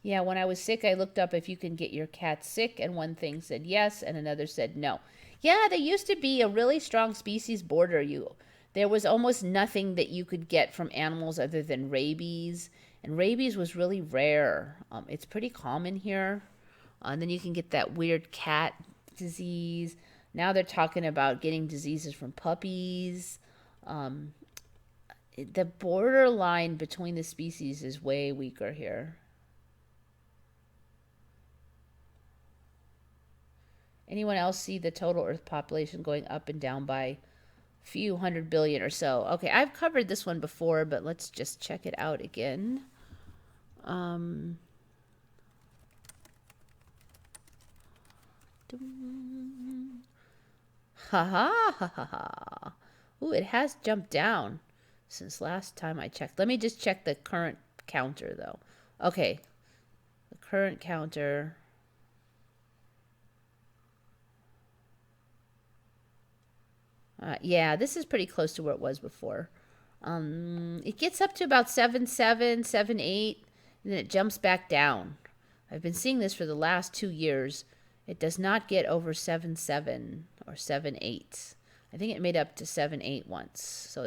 Yeah, when I was sick, I looked up if you can get your cat sick, and one thing said yes, and another said no. Yeah, there used to be a really strong species border. There was almost nothing that you could get from animals other than rabies, and rabies was really rare. It's pretty common here. And then you can get that weird cat disease. Now they're talking about getting diseases from puppies. The borderline between the species is way weaker here. Anyone else see the total Earth population going up and down by a few 100 billion or so? Okay, I've covered this one before, but let's just check it out again. Ha ha ha ha ha. Ooh, it has jumped down since last time I checked. Let me just check the current counter, though. Okay, the current counter. Yeah, this is pretty close to where it was before. It gets up to about 7.7, 7.8, and then it jumps back down. I've been seeing this for the last 2 years. It does not get over 7.7 or 7.8. I think it made up to 7.8 once.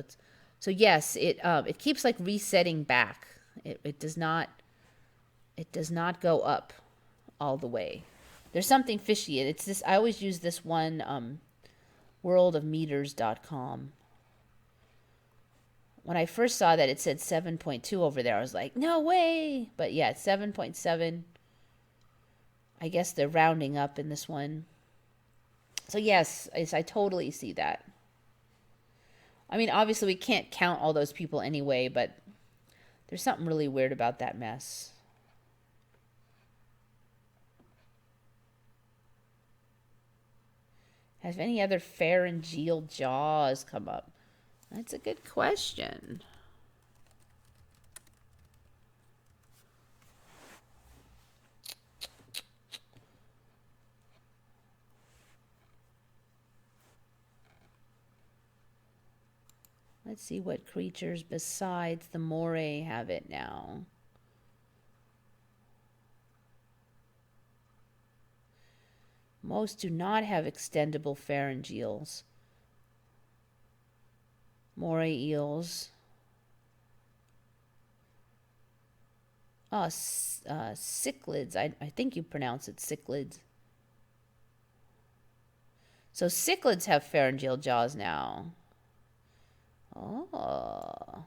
So yes, it keeps like resetting back. It does not go up all the way. There's something fishy. It's this. I always use this one. Worldofmeters.com. When I first saw that it said 7.2 over there, I was like, no way. But yeah, it's 7.7. I guess they're rounding up in this one. So yes, I totally see that. I mean, obviously we can't count all those people anyway, but there's something really weird about that mess. Have any other pharyngeal jaws come up? That's a good question. Let's see what creatures besides the moray have it now. Most do not have extendable pharyngeals. Moray eels. Cichlids. I think you pronounce it cichlids. So cichlids have pharyngeal jaws now. Oh.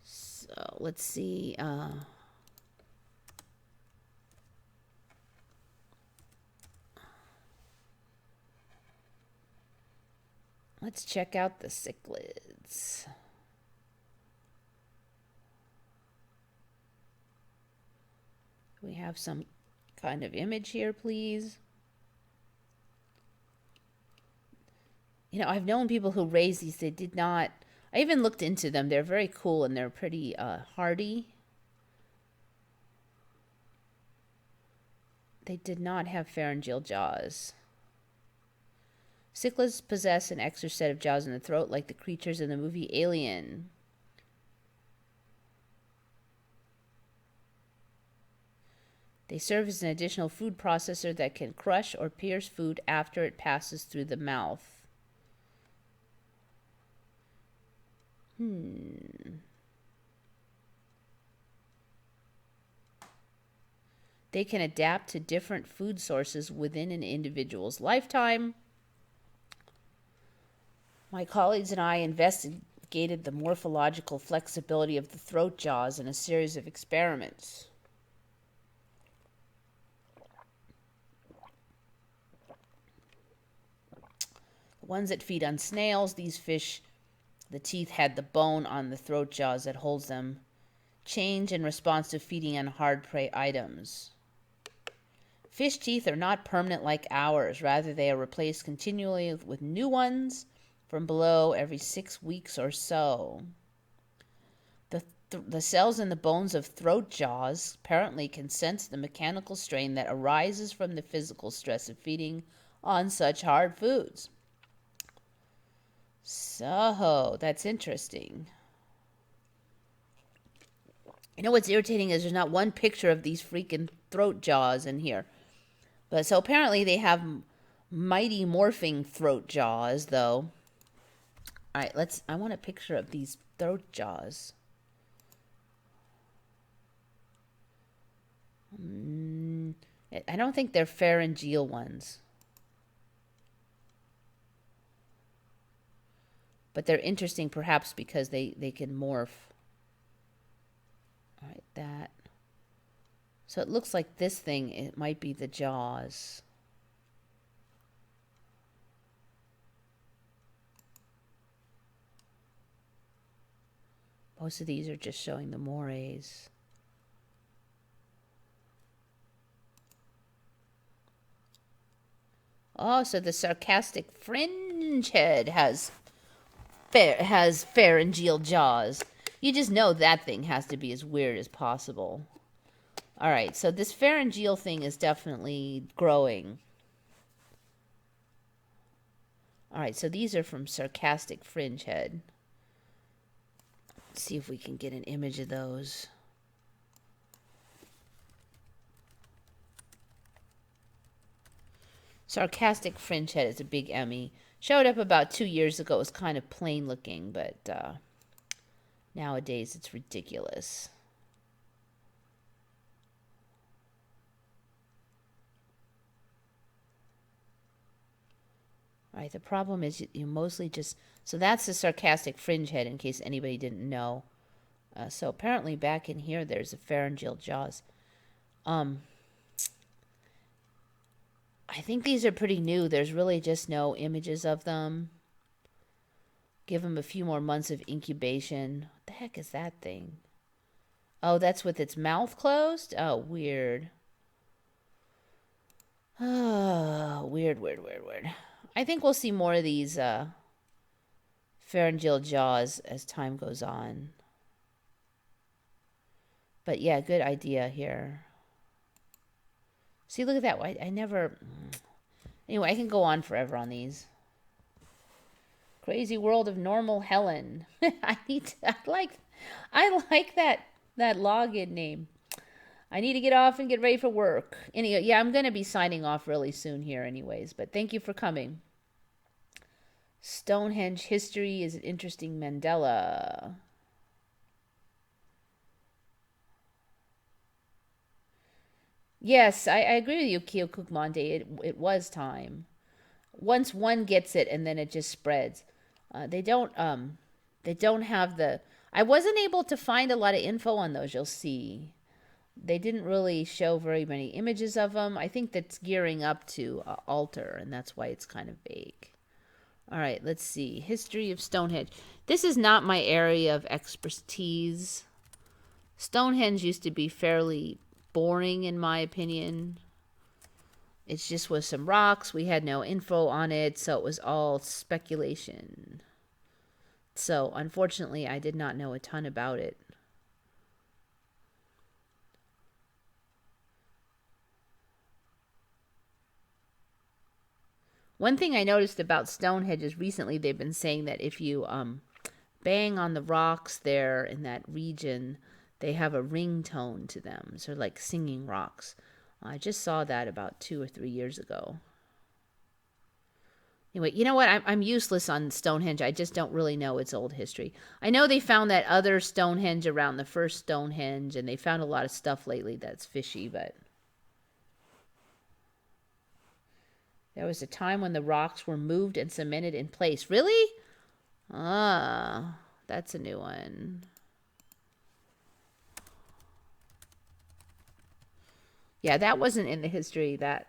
So let's see. Let's check out the cichlids. We have some kind of image here, please. You know, I've known people who raise these. They did not. I even looked into them. They're very cool and they're pretty hardy. They did not have pharyngeal jaws. Cichlids possess an extra set of jaws in the throat like the creatures in the movie Alien. They serve as an additional food processor that can crush or pierce food after it passes through the mouth. They can adapt to different food sources within an individual's lifetime. My colleagues and I investigated the morphological flexibility of the throat jaws in a series of experiments. The ones that feed on snails, these fish, the teeth had the bone on the throat jaws that holds them, change in response to feeding on hard prey items. Fish teeth are not permanent like ours. Rather, they are replaced continually with new ones from below every 6 weeks or so. The cells in the bones of throat jaws apparently can sense the mechanical strain that arises from the physical stress of feeding on such hard foods. So, that's interesting. You know what's irritating is there's not one picture of these freaking throat jaws in here. But so apparently they have mighty morphing throat jaws, though. All right, I want a picture of these throat jaws. I don't think they're pharyngeal ones. But they're interesting perhaps because they can morph. All right, that. So it looks like this thing, it might be the jaws. Most of these are just showing the mores. Oh, so the sarcastic fringe head has pharyngeal jaws. You just know that thing has to be as weird as possible. All right, so this pharyngeal thing is definitely growing. All right, so these are from sarcastic fringe head. Let's see if we can get an image of those. Sarcastic fringe head is a big Emmy. Showed up about 2 years ago. It was kind of plain looking, but nowadays it's ridiculous. All right, the problem is you mostly just... So that's the sarcastic fringe head, in case anybody didn't know. So apparently back in here, there's a pharyngeal jaws. I think these are pretty new. There's really just no images of them. Give them a few more months of incubation. What the heck is that thing? Oh, that's with its mouth closed? Oh, weird. Oh, weird. I think we'll see more of these pharyngeal jaws as time goes on. But yeah, good idea here. See, look at that. I never... Anyway, I can go on forever on these. Crazy World of Normal Helen. I like that login name. I need to get off and get ready for work. Anyway, yeah, I'm going to be signing off really soon here anyways. But thank you for coming. Stonehenge history is an interesting Mandela. Yes, I agree with you, Kyokukmonde. It was time. Once one gets it, and then it just spreads. They don't have the... I wasn't able to find a lot of info on those, you'll see. They didn't really show very many images of them. I think that's gearing up to alter, and that's why it's kind of vague. All right, let's see. History of Stonehenge. This is not my area of expertise. Stonehenge used to be fairly boring, in my opinion. It just was some rocks. We had no info on it, so it was all speculation. So, unfortunately, I did not know a ton about it. One thing I noticed about Stonehenge is recently they've been saying that if you bang on the rocks there in that region, they have a ringtone to them. So, like singing rocks. I just saw that about 2 or 3 years ago. Anyway, you know what? I'm useless on Stonehenge. I just don't really know its old history. I know they found that other Stonehenge around the first Stonehenge, and they found a lot of stuff lately that's fishy, but there was a time when the rocks were moved and cemented in place. Really? Ah, that's a new one. Yeah, that wasn't in the history. That.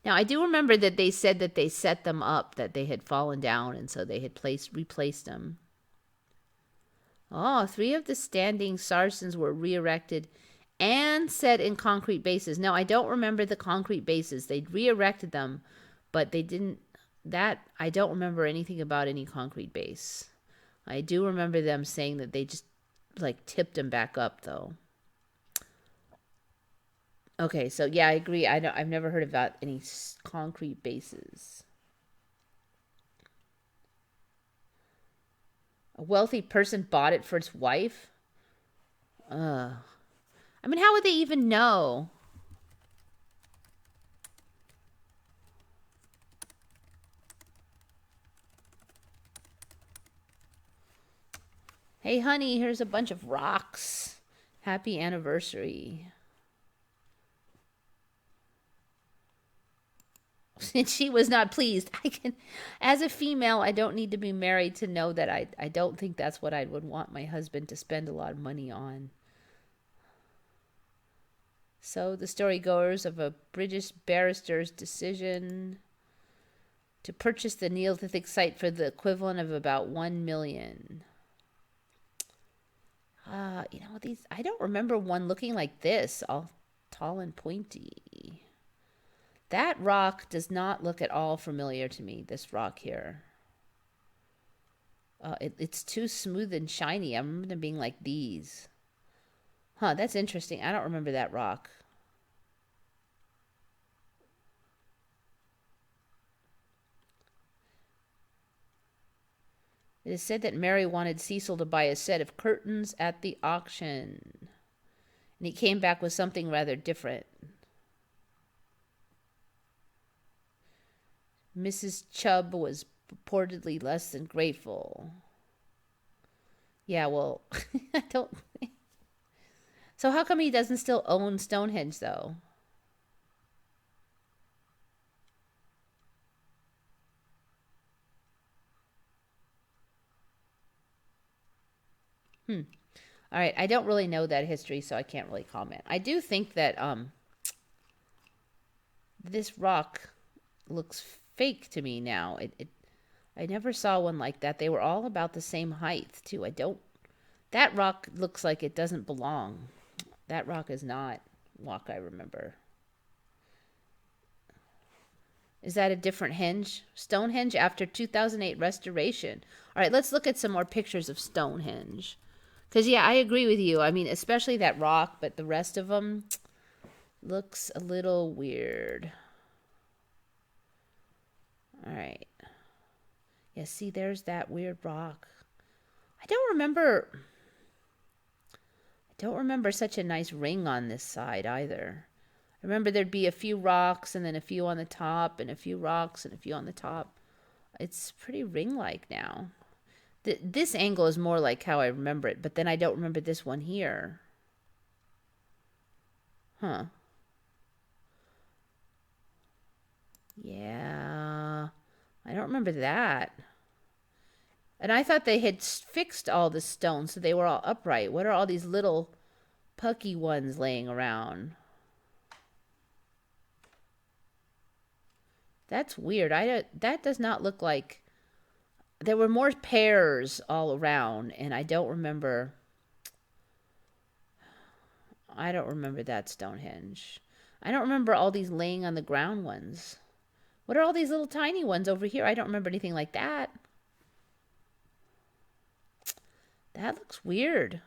Now, I do remember that they said that they set them up, that they had fallen down, and so they had replaced them. Oh, 3 of the standing sarsens were re-erected and set in concrete bases. Now, I don't remember the concrete bases. They re-erected them, but they didn't. I don't remember anything about any concrete base. I do remember them saying that they just, like, tipped them back up, though. Okay, so yeah, I agree. I've never heard about any concrete bases. A wealthy person bought it for its wife? I mean, how would they even know? Hey, honey, here's a bunch of rocks. Happy anniversary. And she was not pleased. As a female, I don't need to be married to know that I don't think that's what I would want my husband to spend a lot of money on. So the story goes of a British barrister's decision to purchase the Neolithic site for the equivalent of about $1 million. These, I don't remember one looking like this, all tall and pointy. That rock does not look at all familiar to me, this rock here. It's too smooth and shiny. I remember them being like these. Huh, that's interesting. I don't remember that rock. It is said that Mary wanted Cecil to buy a set of curtains at the auction. And he came back with something rather different. Mrs. Chubb was purportedly less than grateful. Yeah, well, I don't. So how come he doesn't still own Stonehenge, though? All right, I don't really know that history, so I can't really comment. I do think that this rock looks fake to me now. I never saw one like that. They were all about the same height, too. That rock looks like it doesn't belong. That rock is not rock I remember. Is that a different henge? Stonehenge after 2008 restoration. All right, let's look at some more pictures of Stonehenge. Because, yeah, I agree with you. I mean, especially that rock, but the rest of them looks a little weird. All right. Yeah, see, there's that weird rock. I don't remember such a nice ring on this side either. I remember there'd be a few rocks and then a few on the top and a few rocks and a few on the top. It's pretty ring-like now. This angle is more like how I remember it, but then I don't remember this one here. Huh. Yeah. I don't remember that. And I thought they had fixed all the stones so they were all upright. What are all these little pucky ones laying around? That's weird. That does not look like... There were more pairs all around, and I don't remember that Stonehenge. I don't remember all these laying on the ground ones. What are all these little tiny ones over here? I don't remember anything like that. That looks weird.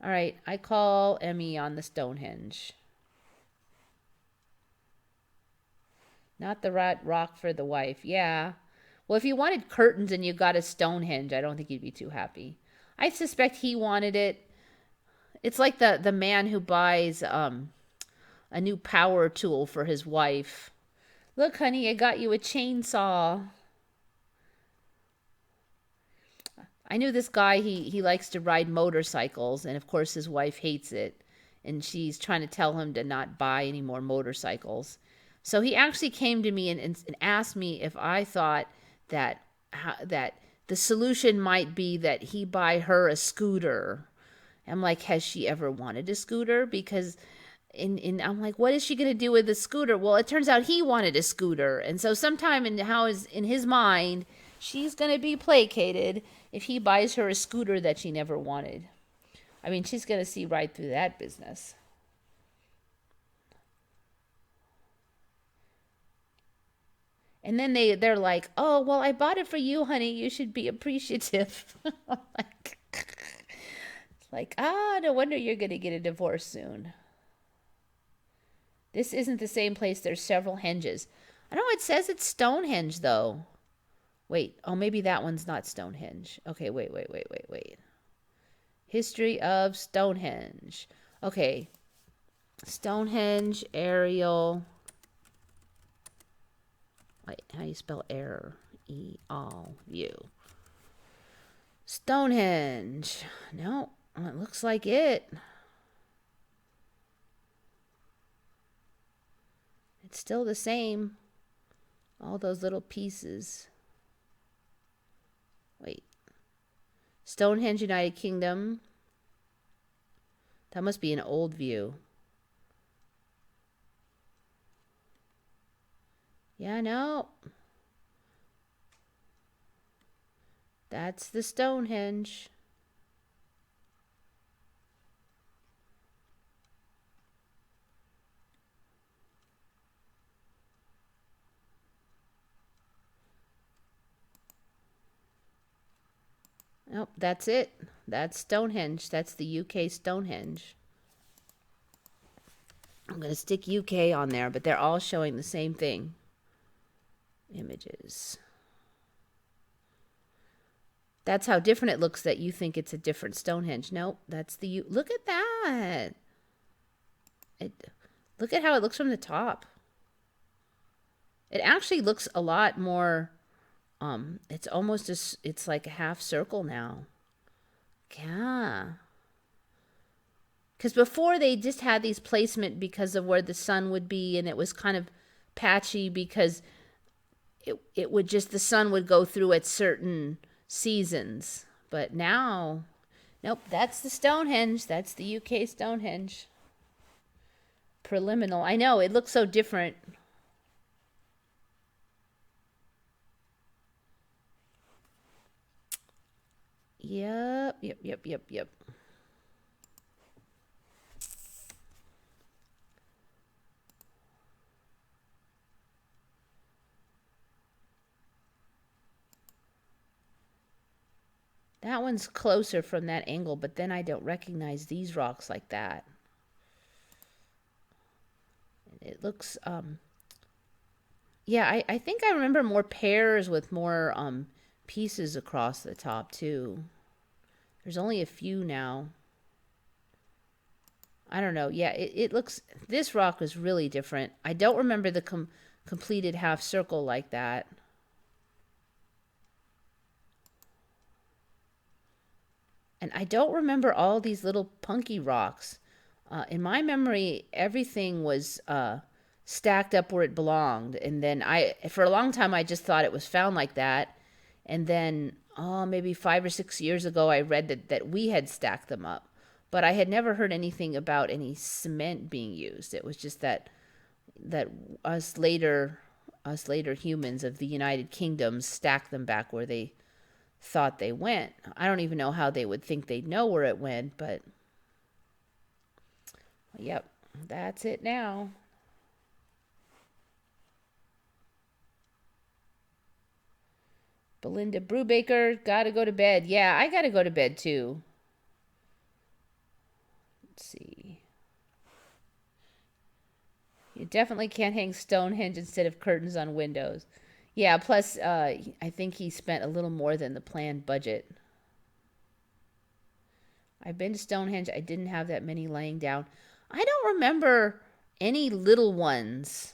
All right, I call Emmy on the Stonehenge. Not the right rock for the wife. Yeah. Well, if you wanted curtains and you got a Stonehenge, I don't think you'd be too happy. I suspect he wanted it. It's like the man who buys a new power tool for his wife. Look, honey, I got you a chainsaw. I knew this guy, he likes to ride motorcycles, and of course his wife hates it. And she's trying to tell him to not buy any more motorcycles. So he actually came to me and asked me if I thought that the solution might be that he buy her a scooter. I'm like, has she ever wanted a scooter? Because I'm like, what is she going to do with the scooter? Well, it turns out he wanted a scooter. And so sometime in his mind, she's going to be placated if he buys her a scooter that she never wanted. I mean, she's going to see right through that business. And then they're like, oh, well, I bought it for you, honey. You should be appreciative. No wonder you're going to get a divorce soon. This isn't the same place. There's several henges. I know it says it's Stonehenge, though. Wait. Oh, maybe that one's not Stonehenge. Okay, wait. History of Stonehenge. Okay. Stonehenge, aerial. Wait, how do you spell error? E-all-U. Stonehenge. No, it looks like it. It's still the same. All those little pieces. Wait. Stonehenge, United Kingdom. That must be an old view. Yeah, no. That's the Stonehenge. Nope, that's it. That's Stonehenge. That's the UK Stonehenge. I'm going to stick UK on there, but they're all showing the same thing. Images. That's how different it looks that you think it's a different Stonehenge. Nope, that's the look at that. Look at how it looks from the top. It actually looks a lot more it's almost it's like a half circle now. Yeah. Cuz before they just had these placement because of where the sun would be, and it was kind of patchy because it would just, the sun would go through at certain seasons. But now, nope, that's the Stonehenge. That's the UK Stonehenge. Preliminal. I know, it looks so different. Yep. That one's closer from that angle, but then I don't recognize these rocks like that. It looks, yeah, I think I remember more pairs with more pieces across the top too. There's only a few now. I don't know. Yeah, it looks, this rock is really different. I don't remember the completed half circle like that. And I don't remember all these little punky rocks. In my memory, everything was stacked up where it belonged. And then for a long time, I just thought it was found like that. And then, maybe 5 or 6 years ago, I read that we had stacked them up. But I had never heard anything about any cement being used. It was just that us later humans of the United Kingdom stacked them back where they thought they went. I don't even know how they would think they'd know where it went, but yep, that's it now. Belinda Brubaker, gotta go to bed. Yeah, I gotta go to bed too. Let's see. You definitely can't hang Stonehenge instead of curtains on windows. Yeah, plus, I think he spent a little more than the planned budget. I've been to Stonehenge. I didn't have that many laying down. I don't remember any little ones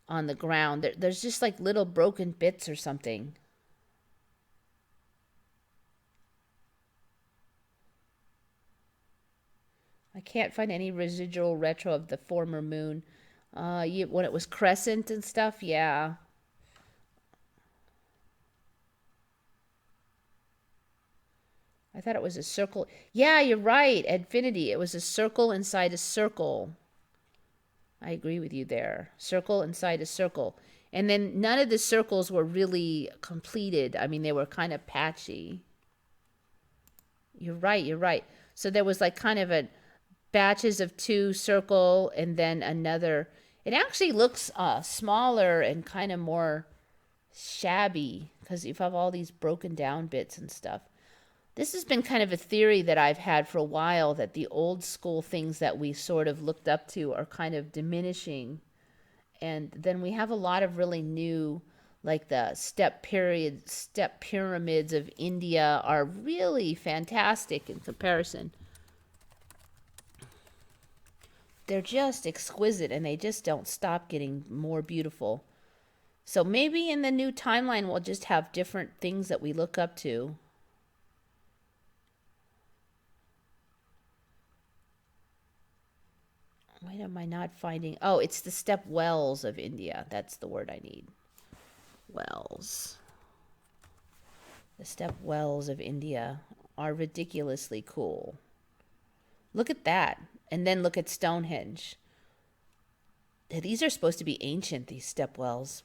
on the ground. There's just like little broken bits or something. I can't find any residual retro of the former moon. When it was crescent and stuff, yeah. I thought it was a circle. Yeah, you're right. Infinity. It was a circle inside a circle. I agree with you there. Circle inside a circle. And then none of the circles were really completed. I mean, they were kind of patchy. You're right. You're right. So there was like kind of a batches of two circle and then another. It actually looks smaller and kind of more shabby because you have all these broken down bits and stuff. This has been kind of a theory that I've had for a while, that the old school things that we sort of looked up to are kind of diminishing. And then we have a lot of really new, like the step pyramids of India are really fantastic in comparison. They're just exquisite and they just don't stop getting more beautiful. So maybe in the new timeline, we'll just have different things that we look up to. Why am I not finding? Oh, it's the step wells of India. That's the word I need. Wells. The step wells of India are ridiculously cool. Look at that. And then look at Stonehenge. These are supposed to be ancient, these step wells.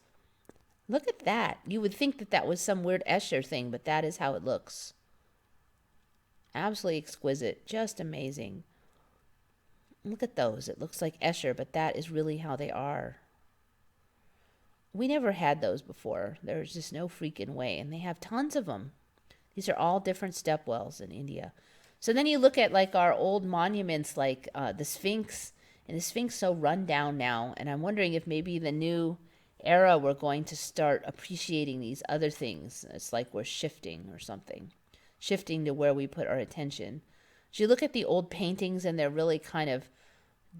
Look at that. You would think that that was some weird Escher thing, but that is how it looks. Absolutely exquisite. Just amazing. Look at those. It looks like Escher, but that is really how they are. We never had those before. There's just no freaking way. And they have tons of them. These are all different step wells in India. So then you look at like our old monuments like the Sphinx. And the Sphinx so run down now. And I'm wondering if maybe the new era we're going to start appreciating these other things. It's like we're shifting or something. Shifting to where we put our attention. So you look at the old paintings and they're really kind of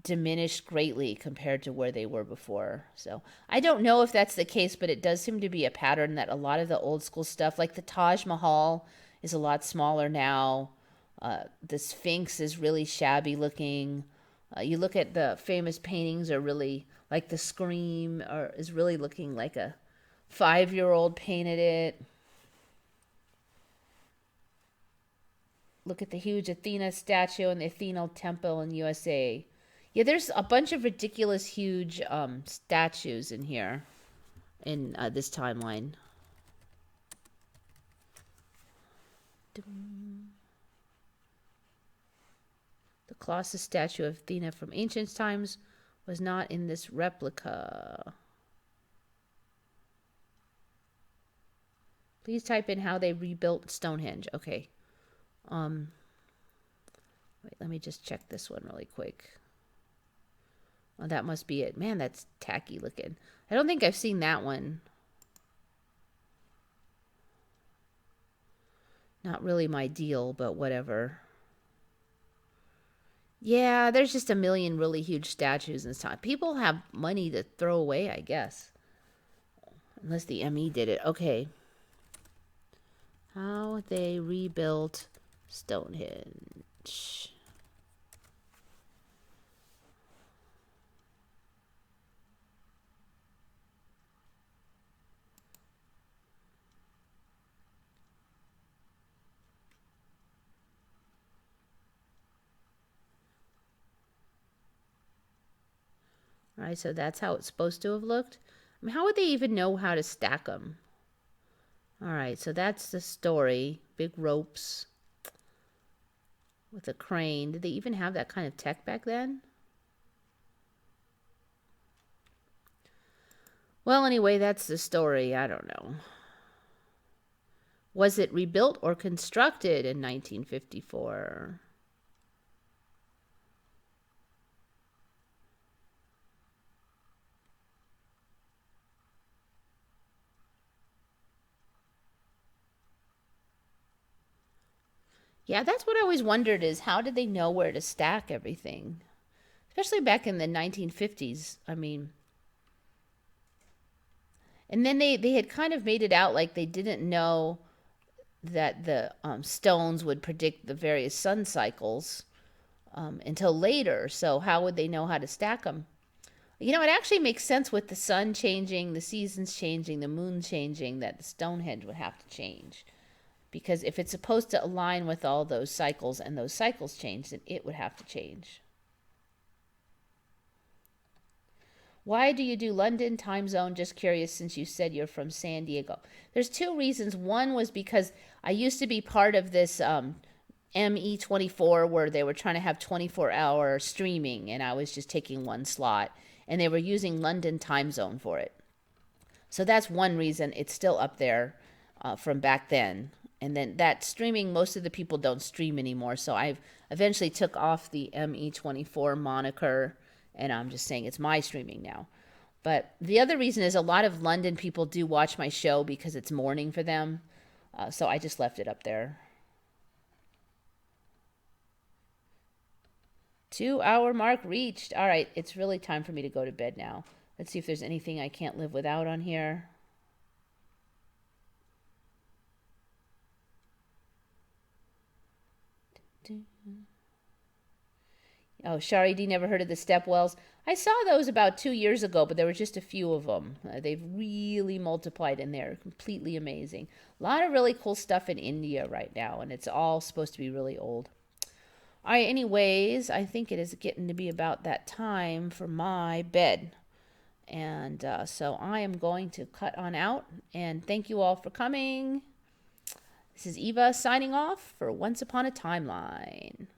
diminished greatly compared to where they were before. So I don't know if that's the case, but it does seem to be a pattern that a lot of the old school stuff, like the Taj Mahal, is a lot smaller now. The Sphinx is really shabby looking. You look at the famous paintings are really like the Scream is really looking like a 5-year-old painted it. Look at the huge Athena statue in the Athena Temple in USA. Yeah, there's a bunch of ridiculous huge statues in here in this timeline. The Colossus statue of Athena from ancient times was not in this replica. Please type in how they rebuilt Stonehenge. Okay. Wait, let me just check this one really quick. Oh, that must be it. Man, that's tacky looking. I don't think I've seen that one. Not really my deal, but whatever. Yeah, there's just a million really huge statues in this time. People have money to throw away, I guess. Unless the ME did it. Okay. How they rebuilt Stonehenge. All right, so that's how it's supposed to have looked. I mean, how would they even know how to stack them? All right, so that's the story. Big ropes with a crane. Did they even have that kind of tech back then? Well, anyway, that's the story. I don't know. Was it rebuilt or constructed in 1954? Yeah, that's what I always wondered is how did they know where to stack everything? Especially back in the 1950s. I mean, and then they had kind of made it out like they didn't know that the stones would predict the various sun cycles until later. So how would they know how to stack them? You know, it actually makes sense with the sun changing, the seasons changing, the moon changing, that the Stonehenge would have to change. Because if it's supposed to align with all those cycles and those cycles change, then it would have to change. Why do you do London time zone? Just curious since you said you're from San Diego. There's two reasons. One was because I used to be part of this ME24 where they were trying to have 24-hour streaming and I was just taking one slot and they were using London time zone for it. So that's one reason it's still up there from back then. And then that streaming, most of the people don't stream anymore. So I've eventually took off the ME24 moniker and I'm just saying it's my streaming now. But the other reason is a lot of London people do watch my show because it's morning for them. So I just left it up there. 2-hour mark reached. All right, it's really time for me to go to bed now. Let's see if there's anything I can't live without on here. Oh, Shari D never heard of the stepwells. I saw those about 2 years ago, but there were just a few of them. They've really multiplied and they're completely amazing. A lot of really cool stuff in India right now, and it's all supposed to be really old. All right, anyways, I think it is getting to be about that time for my bed. And so I am going to cut on out, and thank you all for coming. This is Eva signing off for Once Upon a Timeline.